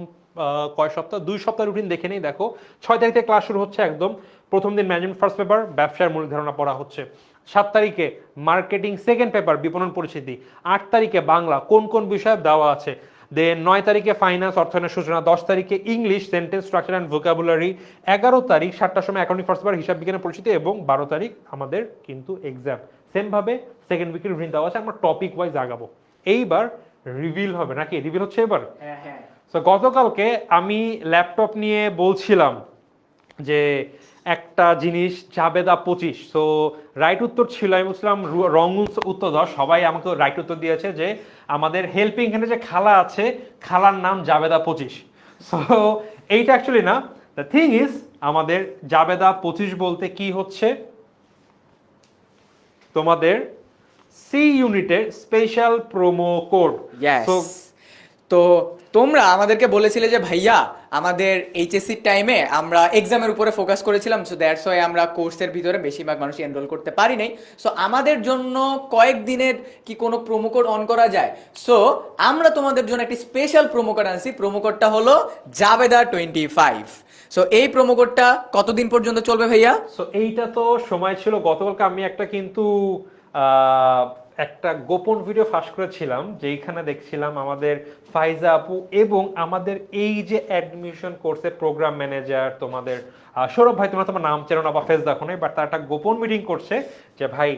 Speaker 1: কয় সপ্তাহ, 2 সপ্তাহ রুটিন দেখে নেই। দেখো 6 তারিখ থেকে ক্লাস শুরু হচ্ছে একদম। প্রথম দিন ম্যানেজমেন্ট ফার্স্ট পেপার, ব্যবসার মূল ধারণা পড়া হচ্ছে। 7 তারিখে মার্কেটিং সেকেন্ড পেপার, বিপণন পরিস্থিতি। 8 তারিখে বাংলা, কোন কোন বিষয় দেওয়া আছে। দেন 9 তারিখে ফাইন্যান্স, অর্থায়নের সূচনা। 10 তারিখে English, sentence structure and vocabulary. 11 তারিখ 7টার সময় অ্যাকাউন্টিং ফার্স্ট পেপার, হিসাব বিজ্ঞানের পরিস্থিতি। এবং 12 তারিখ আমাদের কিন্তু এক্সাম। সেমভাবে সেকেন্ড উইকের রুটিন দেওয়া আছে, আমরা টপিক ওয়াইজ আগাবো। এইবার রিভিল হবে নাকি? রিভিল হচ্ছে এবার। সো গতকালকে আমি ল্যাপটপ নিয়ে বলছিলাম যে একটা জিনিস, জাবেদা 25। সো রাইট উত্তর ছিল, আমি বলছিলাম রং উত্তর দাও। সবাই আমাকে রাইট উত্তর দিয়েছে যে আমাদের হেল্পিং হ্যান্ডে যে খালা আছে, খালার নাম জাবেদা 25। সো এইটা অ্যাকচুয়ালি না। দ্য থিং ইজ, আমাদের জাবেদা 25 বলতে কি হচ্ছে, তোমাদের সি ইউনিটের স্পেশাল প্রোমো কোড।
Speaker 3: ইয়েস, তো তোমরা আমাদেরকে বলেছিলে যে ভাইয়া আমাদের এইচএসসি টাইমে আমরা এক্সামের উপরে ফোকাস করেছিলাম, সো দ্যাটস ওয়াই আমরা কোর্সের ভিতরে বেশিরভাগ মানুষ এনরোল করতে পারি নাই। সো আমাদের জন্য কয়েকদিনের কি কোনো প্রোমো কোড অন করা যায়? সো আমরা তোমাদের জন্য একটি স্পেশাল প্রোমো কোড আনছি। প্রোমো কোডটা হলো জাবেদা 25। সো এই প্রোমো কোডটা কতদিন পর্যন্ত চলবে ভাইয়া?
Speaker 1: সো এইটা তো সময় ছিল, গতকালকে আমি একটা কিন্তু একটা গোপন ভিডিও ফাঁস করেছিলাম, যেইখানে দেখছিলাম আমাদের ফাইজা আপু এবং আমাদের এই যে অ্যাডমিশন কোর্সের প্রোগ্রাম ম্যানেজার তোমাদের সৌরভ ভাই, তোমরা তোমার নাম চেনো না বা ফেস দেখো নাই, বাট তার একটা গোপন মিটিং করছে যে ভাই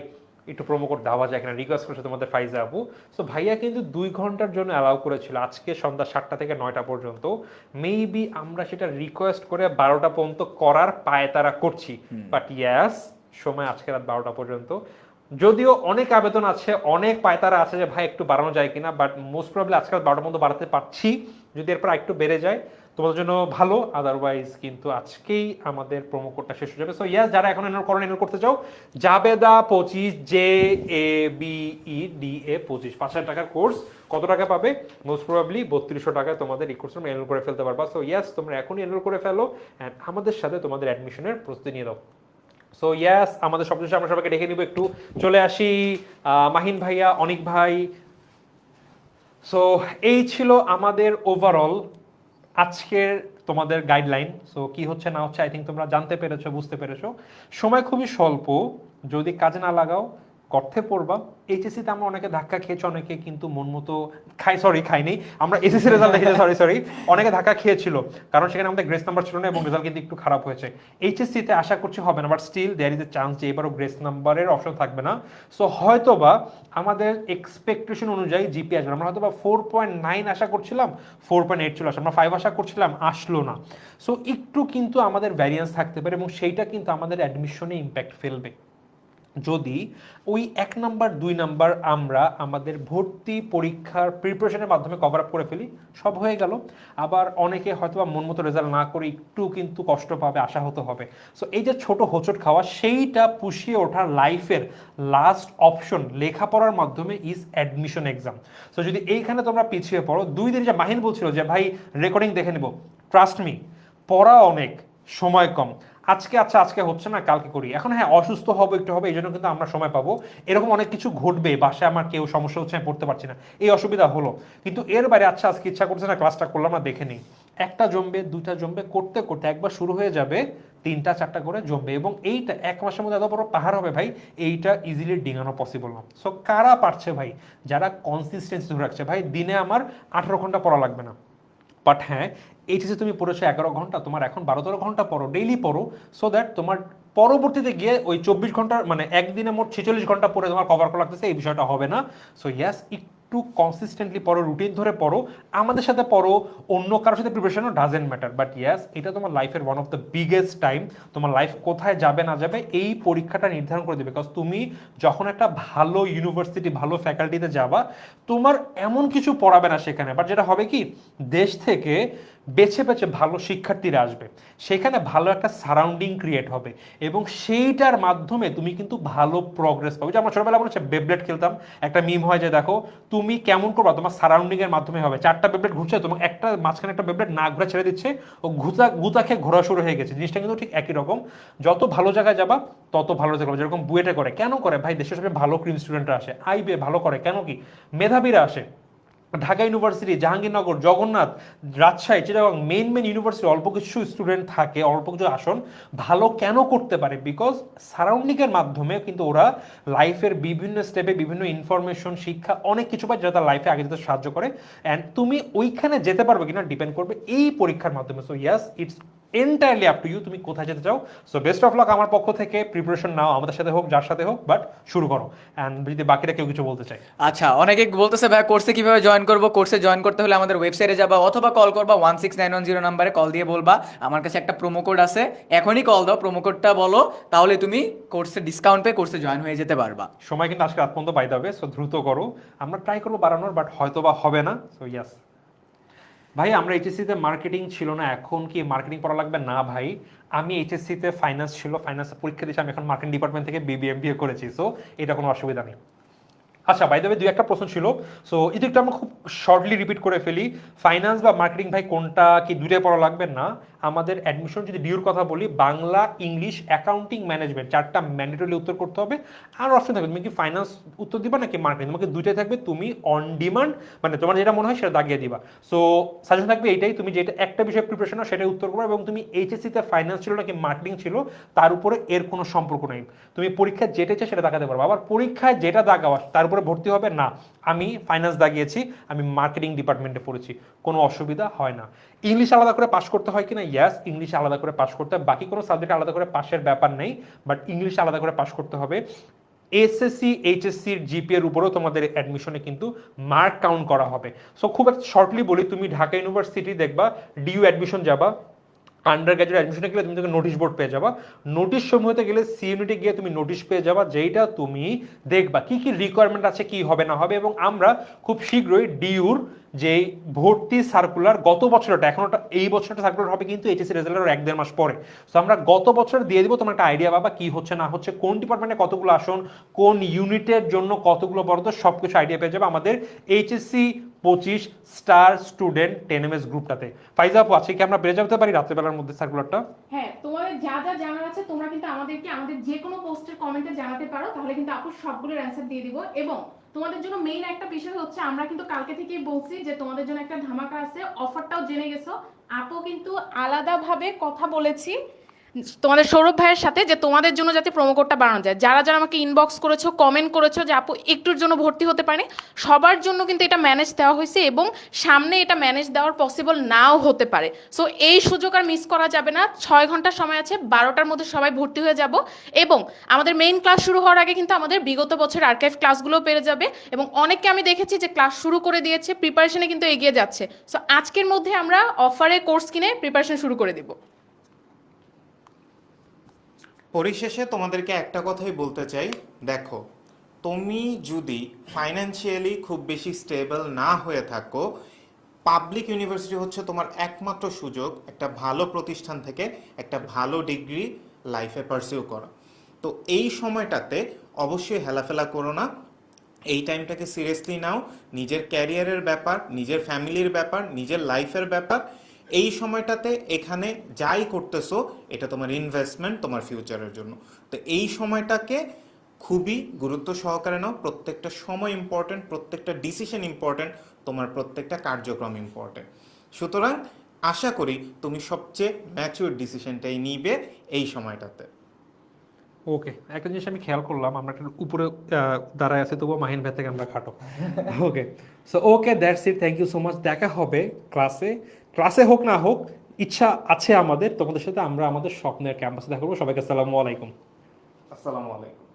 Speaker 1: একটু প্রোমো কোড দেওয়া যায় কিনা, রিকোয়েস্ট করছে তোমাদের ফাইজা আপু। সো ভাইয়া কিন্তু 2 ঘন্টার জন্য অ্যালাউ করেছিল, আজকে সন্ধ্যা 7টা থেকে 9টা পর্যন্ত। মেবি আমরা সেটা রিকোয়েস্ট করে 12টা পর্যন্ত করার পায়তারা করছি। বাট ইয়াস, সময় আজকে রাত 12টা পর্যন্ত। যদিও অনেক আবেদন আছে, অনেক পায়তারা আছে যে ভাই একটু বাড়ানো যায় কিনা, বাট মোস্ট প্রবলি আজকাল 12টার মধ্যে বাড়াতে পারছি। যদি এরপর একটু বেড়ে যায় তোমাদের জন্য ভালো, আদারওয়াইজ কিন্তু আজকেই আমাদের প্রোমো কোডটা শেষ হয়ে যাবে। সো ইয়াস, যারা এখন এনরোল করেন, এনরোল করতে চাও, জাবেদা 25, JABEDA 25, 5,000 টাকার কোর্স। কত টাকা পাবে? মোস্ট প্রবাবলি 3200 টাকায় তোমাদের এই কোর্স এনরোল করে ফেলতে পারবা। সো ইয়াস, তোমরা এখনই এনরোল করে ফেলো অ্যান্ড আমাদের সাথে তোমাদের অ্যাডমিশনের প্রস্তুতি নিয়ে দাও। সো ইয়াস, আমাদের সবশেষে আমরা সবাইকে ডেকে নিব, একটু চলে আসি মাহিন ভাইয়া, অনিক ভাই। সো এই ছিল আমাদের ওভারঅল আজকের তোমাদের গাইডলাইন। সো কি হচ্ছে না হচ্ছে আই থিঙ্ক তোমরা জানতে পেরেছো, বুঝতে পেরেছো। সময় খুবই স্বল্প, যদি কাজে না লাগাও গর্তে পড়বা। এইচএসসিতে আমরা অনেকে ধাক্কা খেয়েছি, অনেকে কিন্তু মন মতো খাইনি। আমরা এসএসসি রেজাল্ট দেখেছি, সরি অনেকে ধাক্কা খেয়েছিল, কারণ সেখানে আমাদের গ্রেস নাম্বার ছিল না এবং রেজাল্ট কিন্তু একটু খারাপ হয়েছে। এইচএসসিতে আশা করছি হবে না, but still there is a chance যে এবারও গ্রেস নাম্বারের অপশন থাকবে না। সো হয়তোবা আমাদের এক্সপেকটেশন অনুযায়ী জিপি আসবে, আমরা হয়তোবা 4.9 আশা করছিলাম, 4.8 চলে আসে। আমরা 5 আশা করছিলাম, আসলো না। সো একটু কিন্তু আমাদের ভ্যারিয়েন্স থাকতে পারে এবং সেইটা কিন্তু আমাদের অ্যাডমিশনে ইম্প্যাক্ট ফেলবে। যদি ওই 1 নাম্বার 2 নাম্বার আমরা আমাদের ভর্তি পরীক্ষার প্রিপারেশনের মাধ্যমে কভার আপ করে ফেলি, সব হয়ে গেল। আবার অনেকে হয়তো বা মন মতো রেজাল্ট না করে একটু কিন্তু কষ্ট পাবে, আশাহত হবে। সো এই যে ছোট হোঁচট খাওয়া, সেইটা পুষিয়ে ওঠার লাইফের লাস্ট অপশন লেখাপড়ার মাধ্যমে ইজ অ্যাডমিশন এক্সাম। সো যদি এইখানে তোমরা পিছিয়ে পড়ো, 2 দিন যে মাহিন বলছিল যে ভাই রেকর্ডিং দেখে নেব, ট্রাস্ট মি, পড়া অনেক, সময় কম। আজকে হচ্ছে না, কালকে করি। এখন হ্যাঁ, অসুস্থ হবে, একটু হবে, এই জন্য কিন্তু আমরা সময় পাবো। এরকম অনেক কিছু ঘটবে, বাসায় আমার কেউ সমস্যা হচ্ছে, আমি পড়তে পারছি না, এই অসুবিধা হলো। কিন্তু এর বাইরে আজকে ইচ্ছা করছে না, ক্লাসটা করলাম না, দেখে নিই। 1টা জমবে, 2টা জমবে, করতে করতে একবার শুরু হয়ে যাবে, 3টা 4টা করে জমবে, এবং এইটা 1 মাসের মধ্যে এত বড় পাহাড় হবে ভাই, এইটা ইজিলি ডিঙানো পসিবল না। সো কারা পারছে ভাই? যারা কনসিস্টেন্সি ধরে রাখছে। ভাই দিনে আমার 18 ঘন্টা পড়া লাগবে না, বাট হ্যাঁ এইচএসে তুমি পড়েছো 11 ঘন্টা, তোমার এখন 12-13 ঘন্টা পড়ো, ডেইলি পড়ো, সো দ্যাট তোমার পরবর্তীতে গিয়ে ওই 24 ঘন্টা মানে একদিনে মোট 46 ঘন্টা পড়ে তোমার কভার করা লাগতেছে, এই বিষয়টা হবে না। সো ইয়াস, একটু কনসিস্টেন্টলি পড়ো, রুটিন ধরে পড়ো, আমাদের সাথে পড়ো, অন্য কারোর সাথে প্রিপারেশনও ডাজেন্ট ম্যাটার, বাট ইয়াস এটা তোমার লাইফের one of the biggest time. তোমার লাইফ কোথায় যাবে না যাবে এই পরীক্ষাটা নির্ধারণ করে দেবে। বিকজ তুমি যখন একটা ভালো ইউনিভার্সিটি, ভালো ফ্যাকাল্টিতে যাবা, তোমার এমন কিছু পড়াবে না সেখানে, বাট যেটা হবে কি, দেশ থেকে বেছে বেছে ভালো শিক্ষার্থীরা আসবে, সেখানে ভালো একটা সারাউন্ডিং ক্রিয়েট হবে, এবং সেইটার মাধ্যমে তুমি কিন্তু ভালো প্রগ্রেস পাবে। যে আমরা ছোটবেলা বলেছে বেবলেট খেলতাম, একটা মিম হয় যে দেখো তুমি কেমন করবা, তোমার সারাউন্ডিং এর মাধ্যমে হবে। 4টা বেবলেট ঘুরছে, তোমার একটা মাঝখানে একটা বেবলেট না ঘুরে ছেড়ে দিচ্ছে, ও গুতা খেয়ে ঘোরা শুরু হয়ে গেছে। জিনিসটা কিন্তু ঠিক একই রকম, যত ভালো জায়গায় যাবা তত ভালো জায়গা। যেরকম বুয়েটে করে, কেন করে ভাই? দেশের সবচেয়ে ভালো ক্রিম স্টুডেন্টরা আসে। আইবে ভালো করে কেন? কি মেধাবীরা আসে। Dhaka university, Jahangirnagar, Jagannath, Rajshahi, Chittagong, main university অল্প কিছু স্টুডেন্ট থাকে, অল্প কিছু আসন ভালো কেন করতে পারে? বিকজ সারাউন্ডিংয়ের মাধ্যমে কিন্তু ওরা লাইফের বিভিন্ন স্টেপে বিভিন্ন ইনফরমেশন, শিক্ষা, অনেক কিছু পায় যেটা তার লাইফে আগে যেতে সাহায্য করে। অ্যান্ড তুমি ওইখানে যেতে পারবে কিনা ডিপেন্ড করবে এই পরীক্ষার মাধ্যমে। So yes, it's entirely up to you, তুমি কোথায় যেতে চাও। সো বেস্ট অফ লাক আমার পক্ষ থেকে, প্রিপারেশন নাও, আমাদের সাথে হোক যার সাথে হোক, বাট শুরু করো। অ্যান্ড যদি বাকিরা কেউ কিছু বলতে চায়।
Speaker 3: আচ্ছা, অনেকে বলতেছে ভাই কোর্সে কিভাবে জয়েন করবো? কোর্সে জয়েন করতে হলে আমাদের ওয়েবসাইটে যাবা অথবা কল করবা 16910 নাম্বারে কল দিয়ে বলবা আমার কাছে একটা প্রোমো কোড আছে, এখনই কল দাও, প্রোমো কোডটা বলো, তাহলে তুমি কোর্সে ডিসকাউন্ট পেয়ে কোর্সে জয়েন হয়ে যেতে পারবা।
Speaker 1: সময় কিন্তু আজকে রাত পর্যন্ত বাইতে হবে, সো দ্রুত করো। আমরা ট্রাই করবো বাড়ানোর, বাট হয়তো বা হবে না। সো ইয়াস ভাই, আমরা এইচএসসিতে মার্কেটিং ছিল না, এখন কি মার্কেটিং পড়া লাগবে? না ভাই, আমি এইচএসসিতে ফাইন্যান্স ছিল, ফাইন্যান্স পরীক্ষা দিয়েছি, আমি এখন মার্কেটিং ডিপার্টমেন্ট থেকে বিবিএমবিএ করেছি, সো এটা কোনো অসুবিধা নেই। আচ্ছা, বাই দ্য ওয়ে, 2-1টা প্রশ্ন ছিল, সো এটা একটু আমরা খুব শর্টলি রিপিট করে ফেলি। ফাইন্যান্স বা মার্কেটিং ভাই কোনটা, কি দুইটাই পড়া লাগবে? না, আমাদের অ্যাডমিশন যদি ডিউর কথা বলি, বাংলা, ইংলিশ, অ্যাকাউন্টিং, ম্যানেজমেন্ট 4টা ম্যান্ডেটরি উত্তর করতে হবে। আর অপশন থাকবে, তুমি কি ফাইন্যান্স উত্তর দিবা নাকি মার্কেটিং, তোমাকে দুইটাই থাকবে, তুমি অন ডিমান্ড মানে তোমার যেটা মনে হয় সেটা দাগিয়ে দিবা। সো সাজেশন থাকবে এইটাই, তুমি যেটা একটা বিষয়ে প্রিপারেশন হয় সেটাই উত্তর করবে, এবং তুমি এইচএসসিতে ফাইন্যান্স ছিল নাকি মার্কেটিং ছিল তার উপরে এর কোনো সম্পর্ক নেই, তুমি পরীক্ষায় যেটা চাই সেটা দাগাতে পারবে। আবার পরীক্ষায় যেটা দাগাওয়া তার উপরে ভর্তি হবে না, আমি ফাইন্যান্স দাগিয়েছি, আমি মার্কেটিং ডিপার্টমেন্টে পড়েছি, কোনো অসুবিধা হয় না। ইংলিশ আলাদা করে পাস করতে হয় কিনা? ইয়াস, ইংলিশ আলাদা করে পাস করতে হয়, বাকি কোনো সাবজেক্ট আলাদা করে পাশের ব্যাপার নেই, বাট ইংলিশ আলাদা করে পাস করতে হবে। এসএসসি এইচএসসির জিপিএর উপরেও তোমাদের অ্যাডমিশনে কিন্তু মার্ক কাউন্ট করা হবে। সো খুব একটা শর্টলি বলি, তুমি ঢাকা ইউনিভার্সিটি দেখবা, ডিইউ অ্যাডমিশন যাবা, আন্ডার গ্রাজুয়েট অ্যাডমিশনে গেলে তুমি তোকে নোটিশ বোর্ড পেয়ে যাবা, নোটিশ সমূহতে গেলে সিইউনিটি গিয়ে তুমি নোটিশ পেয়ে যাবা, যেইটা তুমি দেখবা কি কি রিকোয়ারমেন্ট আছে, কি হবে না হবে। এবং আমরা খুব শীঘ্রই ডিইউর যে ভর্তি সার্কুলার গত বছরটা, এখন ওটা এই বছরটা সার্কুলার হবে কিন্তু এইচএসসি রেজাল্টের 1-1.5 মাস পরে। সো আমরা গত বছর দিয়ে দিব, তোমার একটা আইডিয়া পাবা কি হচ্ছে না হচ্ছে, কোন ডিপার্টমেন্টে কতগুলো আসন, কোন ইউনিটের জন্য কতগুলো বরাদ্দ, সবকিছু আইডিয়া পেয়ে যাবে আমাদের এইচএসসি 25 স্টার স্টুডেন্ট 10MS গ্রুপটাতে। ফাইজা আপু, আজকে কি আমরা পেয়ে যেতে পারি রাত্রেবেলার মধ্যে সার্কুলারটা?
Speaker 4: হ্যাঁ, তোমাদের যা যা জানার আছে তোমরা কিন্তু আমাদেরকে আমাদের যে কোনো পোস্টের কমেন্টে জানাতে পারো, তাহলে কিন্তু আপু সবগুলোর অ্যানসার দিয়ে দিব। এবং তোমাদের জন্য মেইন একটা বিষয় হচ্ছে, আমরা কিন্তু কালকে থেকেই বলছি যে তোমাদের জন্য একটা ধামাকা আছে, অফারটাও জেনে গেছো। আপু কিন্তু আলাদাভাবে কথা বলেছি তোমাদের সৌরভ ভাইয়ের সাথে যে তোমাদের জন্য যাতে প্রোমো কোডটা বাড়ানো যায়। যারা যারা আমাকে ইনবক্স করেছো, কমেন্ট করেছো যে আপু একটুর জন্য ভর্তি হতে পারে, সবার জন্য কিন্তু এটা ম্যানেজ দেওয়া হয়েছে, এবং সামনে এটা ম্যানেজ দেওয়ার পসিবল নাও হতে পারে। সো এই সুযোগ আর মিস করা যাবে না। 6 ঘন্টা সময় আছে, 12টার মধ্যে সবাই ভর্তি হয়ে যাব। এবং আমাদের মেইন ক্লাস শুরু হওয়ার আগে কিন্তু আমাদের বিগত বছর আর্কাইভ ক্লাসগুলো পেয়ে যাবে, এবং অনেককে আমি দেখেছি যে ক্লাস শুরু করে দিয়েছে, প্রিপারেশনে কিন্তু এগিয়ে যাচ্ছে। সো আজকের মধ্যে আমরা অফারে কোর্স কিনে প্রিপারেশন শুরু করে দিব।
Speaker 2: পরিশেষে তোমাদেরকে একটা কথাই বলতে চাই, দেখো তুমি যদি ফাইন্যান্সিয়ালি খুব বেশি স্টেবল না হয়ে থাকো, পাবলিক ইউনিভার্সিটি হচ্ছে তোমার একমাত্র সুযোগ একটা ভালো প্রতিষ্ঠান থেকে একটা ভালো ডিগ্রি লাইফে পারসিউ করা। তো এই সময়টাতে অবশ্যই হেলাফেলা করো না, এই টাইমটাকে সিরিয়াসলি নাও, নিজের ক্যারিয়ারের ব্যাপার, নিজের ফ্যামিলির ব্যাপার, নিজের লাইফের ব্যাপার। এই সময়টাতে এখানে যাই করতেছো এটা তোমার ইনভেস্টমেন্ট, তোমার ফিউচারের জন্য। তো এই সময়টাকে খুবই গুরুত্ব সহকারে নাও, প্রত্যেকটা সময় ইম্পর্টেন্ট, প্রত্যেকটা ডিসিশন ইম্পর্টেন্ট, তোমার প্রত্যেকটা কার্যক্রম ইম্পর্টেন্ট। সুতরাং আশা করি তুমি সবচেয়ে ম্যাচিউর ডিসিশনটাই নিবে এই সময়টাতে।
Speaker 1: ওকে, একটা জিনিস আমি খেয়াল করলাম, আমরা একটা উপরে দাঁড়ায় আছি তবুও মাহিন ভাই থেকে আমরা খাটো। Okay, so okay, that's it, thank you so much. দেখা হবে ক্লাসে হোক না হোক, ইচ্ছা আছে আমাদের তোমাদের সাথে, আমরা আমাদের স্বপ্নের ক্যাম্পাসে দেখা করবো। সবাইকে আসসালামু আলাইকুম।
Speaker 2: আসসালামু আলাইকুম।